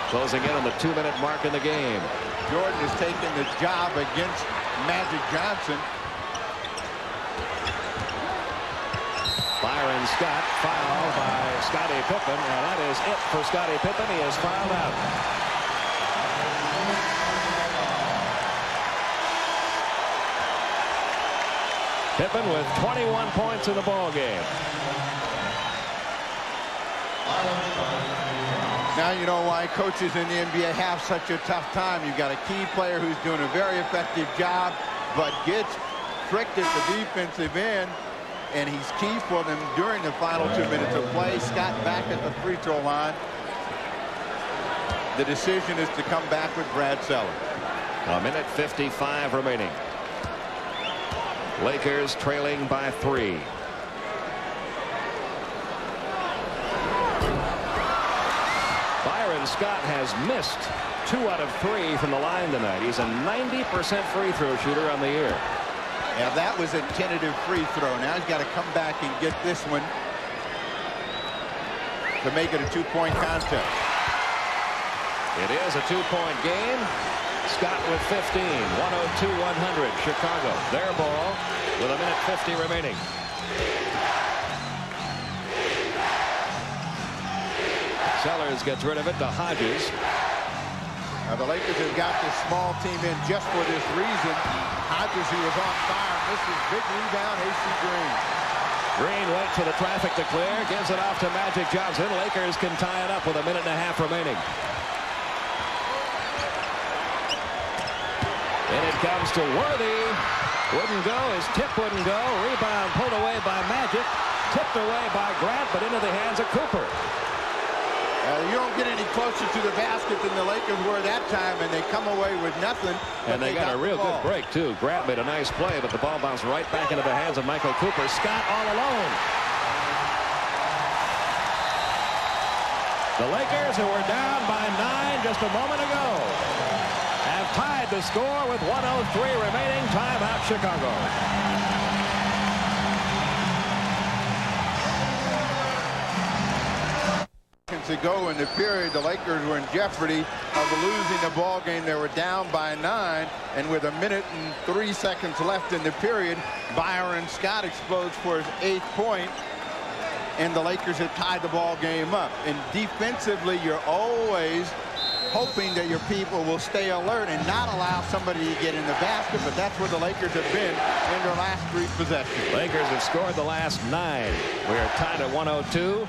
Closing in on the 2-minute mark in the game. Jordan is taking the job against Magic Johnson. Byron Scott fouled by Scottie Pippen, and that is it for Scottie Pippen. He is fouled out. Pippen with 21 points in the ball game. Now you know why coaches in the NBA have such a tough time. You've got a key player who's doing a very effective job, but gets tricked at the defensive end, and he's key for them during the final 2 minutes of play. Scott back at the free throw line. The decision is to come back with Brad Sellers. A minute 55 remaining. Lakers trailing by 3. Byron Scott has missed 2 out of 3 from the line tonight. He's a 90% free throw shooter on the year. Yeah, that was a tentative free throw. Now he's got to come back and get this one to make it a 2-point contest. It is a 2-point game. Scott with 15. 102-100. Chicago. Their ball with a minute 50 remaining. Sellers gets rid of it to Hodges. Now the Lakers have got this small team in just for this reason. Hodges, who was on fire, misses big rebound. AC Green. Green waits for the traffic to clear. Gives it off to Magic Johnson. Lakers can tie it up with a minute and a half remaining. And it comes to Worthy. Wouldn't go. His tip wouldn't go. Rebound pulled away by Magic. Tipped away by Grant, but into the hands of Cooper. You don't get any closer to the basket than the Lakers were that time, and they come away with nothing. And they got a real good break, too. Grant made a nice play, but the ball bounced right back into the hands of Michael Cooper. Scott all alone. The Lakers, who were down by 9 just a moment ago, have tied the score with 1:03 remaining. Timeout, Chicago. To go in the period, the Lakers were in jeopardy of losing the ball game. They were down by 9, and with a minute and 3 seconds left in the period, Byron Scott explodes for his 8th point, and the Lakers have tied the ball game up. And defensively, you're always hoping that your people will stay alert and not allow somebody to get in the basket, but that's where the Lakers have been in their last 3 possessions. Lakers have scored the last 9. We are tied at 102.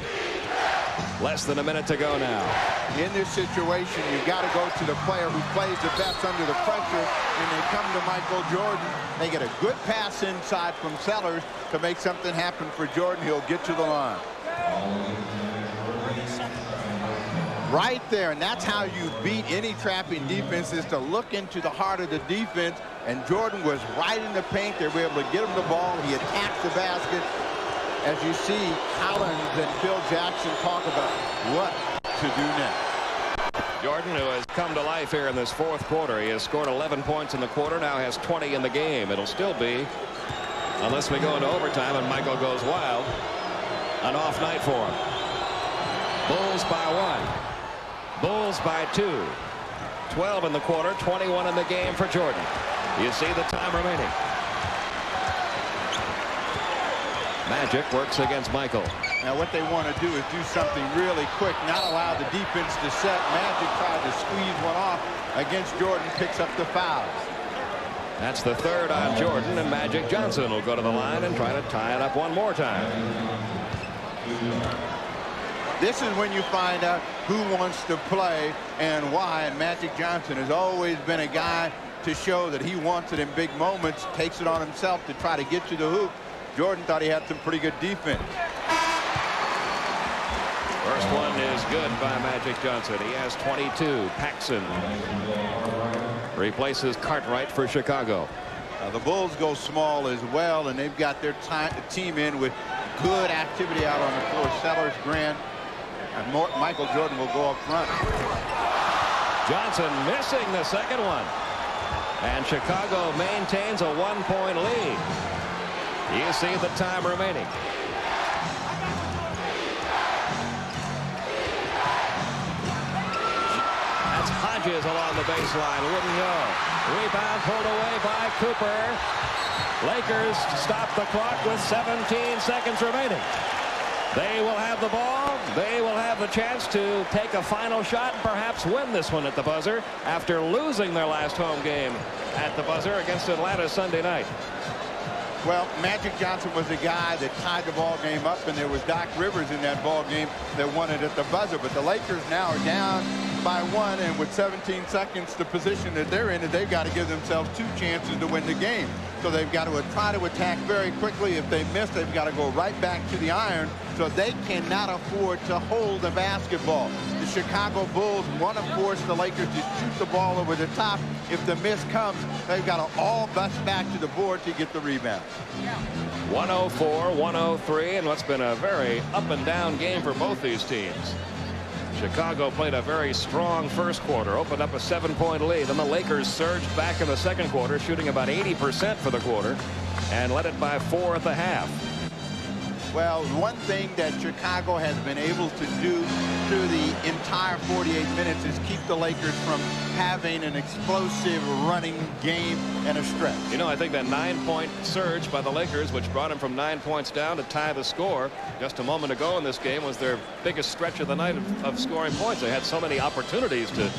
Less than a minute to go now. In this situation, you've got to go to the player who plays the best under the pressure, and they come to Michael Jordan. They get a good pass inside from Sellers to make something happen for Jordan. He'll get to the line. Right there, and that's how you beat any trapping defense, is to look into the heart of the defense, and Jordan was right in the paint. They were able to get him the ball. He attacked the basket. As you see, Collins and Phil Jackson talk about what to do next. Jordan, who has come to life here in this 4th quarter. He has scored 11 points in the quarter, now has 20 in the game. It'll still be, unless we go into overtime and Michael goes wild, an off night for him. Bulls by 1. Bulls by 2. 12 in the quarter, 21 in the game for Jordan. You see the time remaining. Magic works against Michael. Now what they want to do is do something really quick, not allow the defense to set. Magic tried to squeeze one off against Jordan, picks up the fouls. That's the 3rd on Jordan, and Magic Johnson will go to the line and try to tie it up one more time. This is when you find out who wants to play and why, and Magic Johnson has always been a guy to show that he wants it in big moments, takes it on himself to try to get to the hoop. Jordan thought he had some pretty good defense. First one is good by Magic Johnson. He has 22. Paxson replaces Cartwright for Chicago. The Bulls go small as well, and they've got their team in with good activity out on the floor. Sellers, Grant, and Michael Jordan will go up front. Johnson missing the second one. And Chicago maintains a 1-point lead. You see the time remaining. That's Hodges along the baseline. Wouldn't go. Rebound pulled away by Cooper. Lakers stop the clock with 17 seconds remaining. They will have the ball. They will have the chance to take a final shot and perhaps win this one at the buzzer after losing their last home game at the buzzer against Atlanta Sunday night. Well, Magic Johnson was the guy that tied the ball game up, and there was Doc Rivers in that ball game that won it at the buzzer. But the Lakers now are down by 1, and with 17 seconds, the position that they're in, they've got to give themselves 2 chances to win the game. so they've got to try to attack very quickly. If they miss, they've got to go right back to the iron, so they cannot afford to hold the basketball. The Chicago Bulls want to force the Lakers to shoot the ball over the top. If the miss comes, they've got to all bust back to the board to get the rebound. 104-103 in what's been a very up and down game for both these teams. Chicago played a very strong first quarter, opened up a 7-point lead. Then the Lakers surged back in the second quarter, shooting about 80% for the quarter, and led it by 4 at the half. Well, one thing that Chicago has been able to do through the entire 48 minutes is keep the Lakers from having an explosive running game and a stretch. You know, I think that 9-point surge by the Lakers, which brought them from 9 points down to tie the score just a moment ago in this game, was their biggest stretch of the night of scoring points. They had so many opportunities to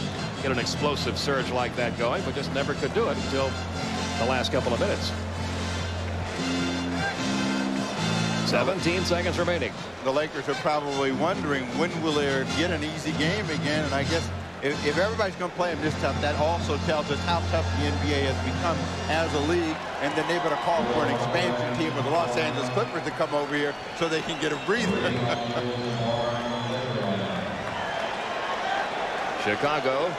get an explosive surge like that going, but just never could do it until the last couple of minutes. 17 seconds remaining. The Lakers are probably wondering when will they get an easy game again, and I guess if everybody's going to play them this tough, that also tells us how tough the NBA has become as a league, and then they better call for an expansion team with the Los Angeles Clippers to come over here so they can get a breather. Chicago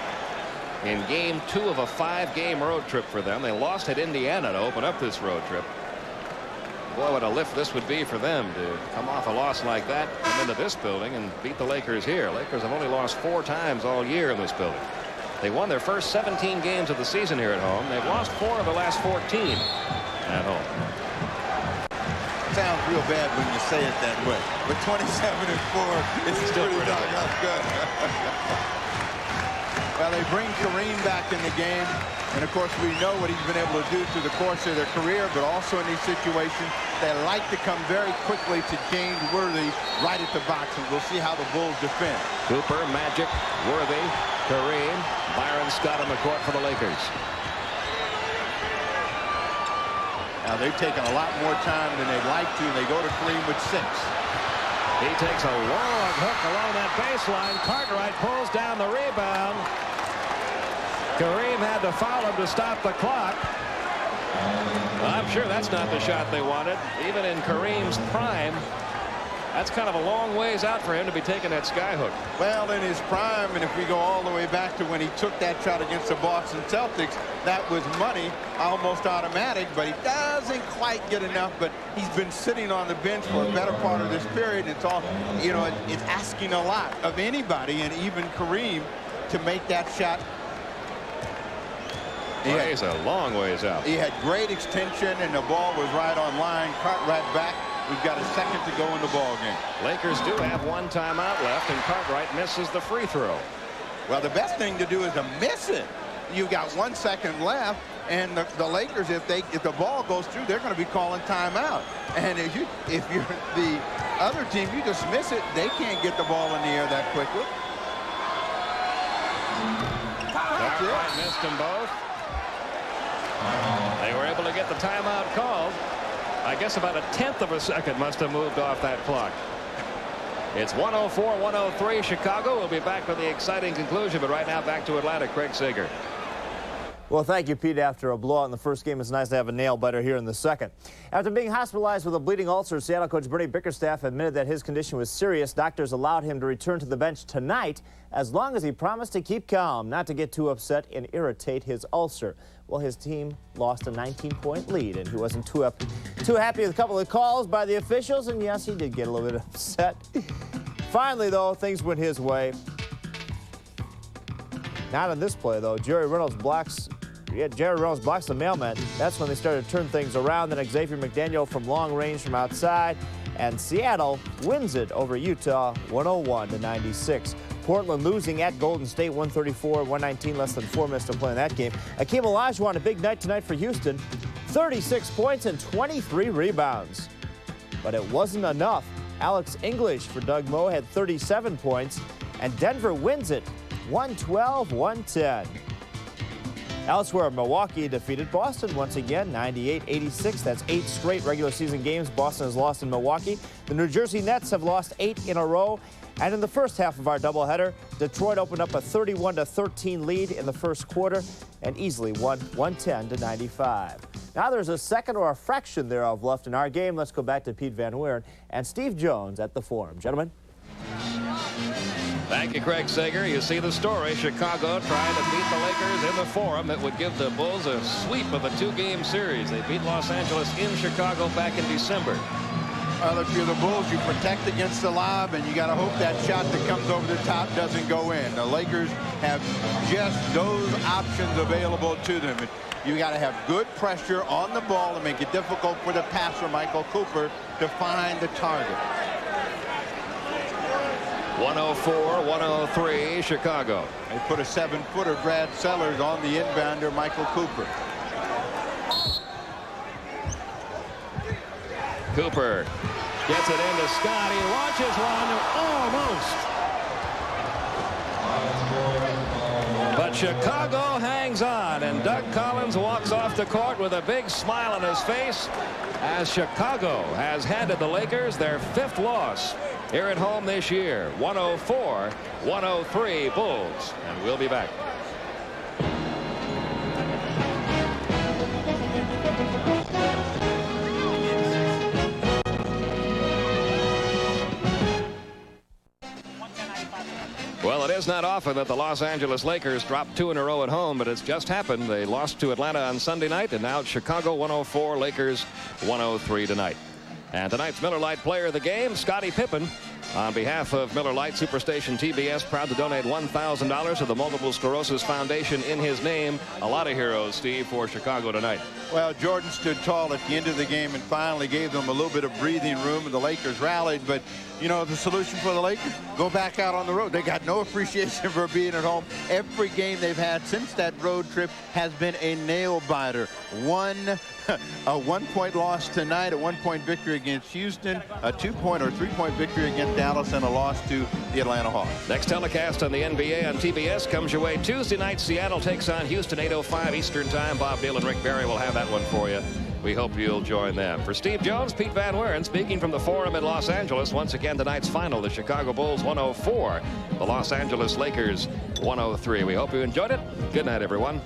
in game 2 of a 5-game road trip for them. They lost at Indiana to open up this road trip. Boy, what a lift this would be for them to come off a loss like that, come into this building and beat the Lakers here. Lakers have only lost 4 times all year in this building. They won their first 17 games of the season here at home. They've lost 4 of the last 14 at home. Sounds real bad when you say it that way, but 27-4 is still pretty doggone good. Well, they bring Kareem back in the game, and of course we know what he's been able to do through the course of their career, but also in these situations they like to come very quickly to James Worthy right at the box, and we'll see how the Bulls defend. Cooper, Magic, Worthy, Kareem, Byron Scott on the court for the Lakers. Now they've taken a lot more time than they'd like to, and they go to Kareem with 6. He takes a long hook along that baseline. Cartwright pulls down the rebound. Kareem had to foul him to stop the clock. Well, I'm sure that's not the shot they wanted. Even in Kareem's prime, that's kind of a long ways out for him to be taking that skyhook. Well, in his prime, and if we go all the way back to when he took that shot against the Boston Celtics, that was money, almost automatic, but he doesn't quite get enough. But he's been sitting on the bench for a better part of this period. It's all, you know, it's asking a lot of anybody, and even Kareem, to make that shot. He's a long ways out. He had great extension, and the ball was right on line. Cartwright back. We've got a second to go in the ball game. Lakers do have 1 timeout left, and Cartwright misses the free throw. Well, the best thing to do is to miss it. You've got 1 second left, and the Lakers, if the ball goes through, they're going to be calling timeout. And if you're the other team, you just miss it. They can't get the ball in the air that quickly. Cartwright missed them both. They were able to get the timeout called. I guess about a 1/10 of a second must have moved off that clock. It's 104-103 Chicago. We'll be back with the exciting conclusion, but right now back to Atlanta. Craig Sager. Well, thank you, Pete. After a blowout in the first game, it's nice to have a nail-biter here in the second. After being hospitalized with a bleeding ulcer, Seattle coach Bernie Bickerstaff admitted that his condition was serious. Doctors allowed him to return to the bench tonight as long as he promised to keep calm, not to get too upset and irritate his ulcer. Well, his team lost a 19-point lead, and he wasn't too happy with a couple of calls by the officials, and yes, he did get a little bit upset. Finally, though, things went his way. Not in this play, though. Jerry Reynolds blocks the mailman. That's when they started to turn things around. Then Xavier McDaniel from long range from outside. And Seattle wins it over Utah 101-96. Portland losing at Golden State 134-119, less than 4 minutes to play in that game. Akeem Olajuwon, a big night tonight for Houston. 36 points and 23 rebounds. But it wasn't enough. Alex English for Doug Moe had 37 points, and Denver wins it 112-110. Elsewhere, Milwaukee defeated Boston once again, 98-86. That's 8 straight regular season games Boston has lost in Milwaukee. The New Jersey Nets have lost 8 in a row. And in the first half of our doubleheader, Detroit opened up a 31-13 lead in the first quarter and easily won 110-95. Now there's a second or a fraction thereof left in our game. Let's go back to Pete Van Weeren and Steve Jones at the Forum. Gentlemen. Thank you, Craig Sager. You see the story. Chicago trying to beat the Lakers in the Forum. It would give the Bulls a sweep of a 2-game series. They beat Los Angeles in Chicago back in December. Well, if you're the Bulls, you protect against the lob, and you got to hope that shot that comes over the top doesn't go in. The Lakers have just those options available to them. You got to have good pressure on the ball to make it difficult for the passer, Michael Cooper, to find the target. 104-103, Chicago. They put a 7-footer, Brad Sellers, on the inbounder, Michael Cooper. Cooper gets it into Scott. He launches one, almost. But Chicago hangs on, and Doug Collins walks off the court with a big smile on his face as Chicago has handed the Lakers their 5th loss here at home this year. 104-103 Bulls, and we'll be back. Well, it is not often that the Los Angeles Lakers drop 2 in a row at home, but it's just happened. They lost to Atlanta on Sunday night, and now it's Chicago 104, Lakers 103 tonight. And tonight's Miller Lite player of the game, Scottie Pippen. On behalf of Miller Lite Superstation TBS, proud to donate $1,000 to the Multiple Sclerosis Foundation in his name. A lot of heroes, Steve, for Chicago tonight. Well, Jordan stood tall at the end of the game and finally gave them a little bit of breathing room, and the Lakers rallied. But, you know, the solution for the Lakers, go back out on the road. They got no appreciation for being at home. Every game they've had since that road trip has been a nail-biter. A 1-point loss tonight, a 1-point victory against Houston, a 2-point or 3-point victory against Dallas, and a loss to the Atlanta Hawks. Next telecast on the NBA on TBS comes your way Tuesday night. Seattle takes on Houston, 8:05 Eastern Time. Bob Deal and Rick Barry will have that one for you. We hope you'll join them. For Steve Jones, Pete Van Weeren speaking from the Forum in Los Angeles. Once again, tonight's final, the Chicago Bulls 104, the Los Angeles Lakers 103. We hope you enjoyed it. Good night, everyone.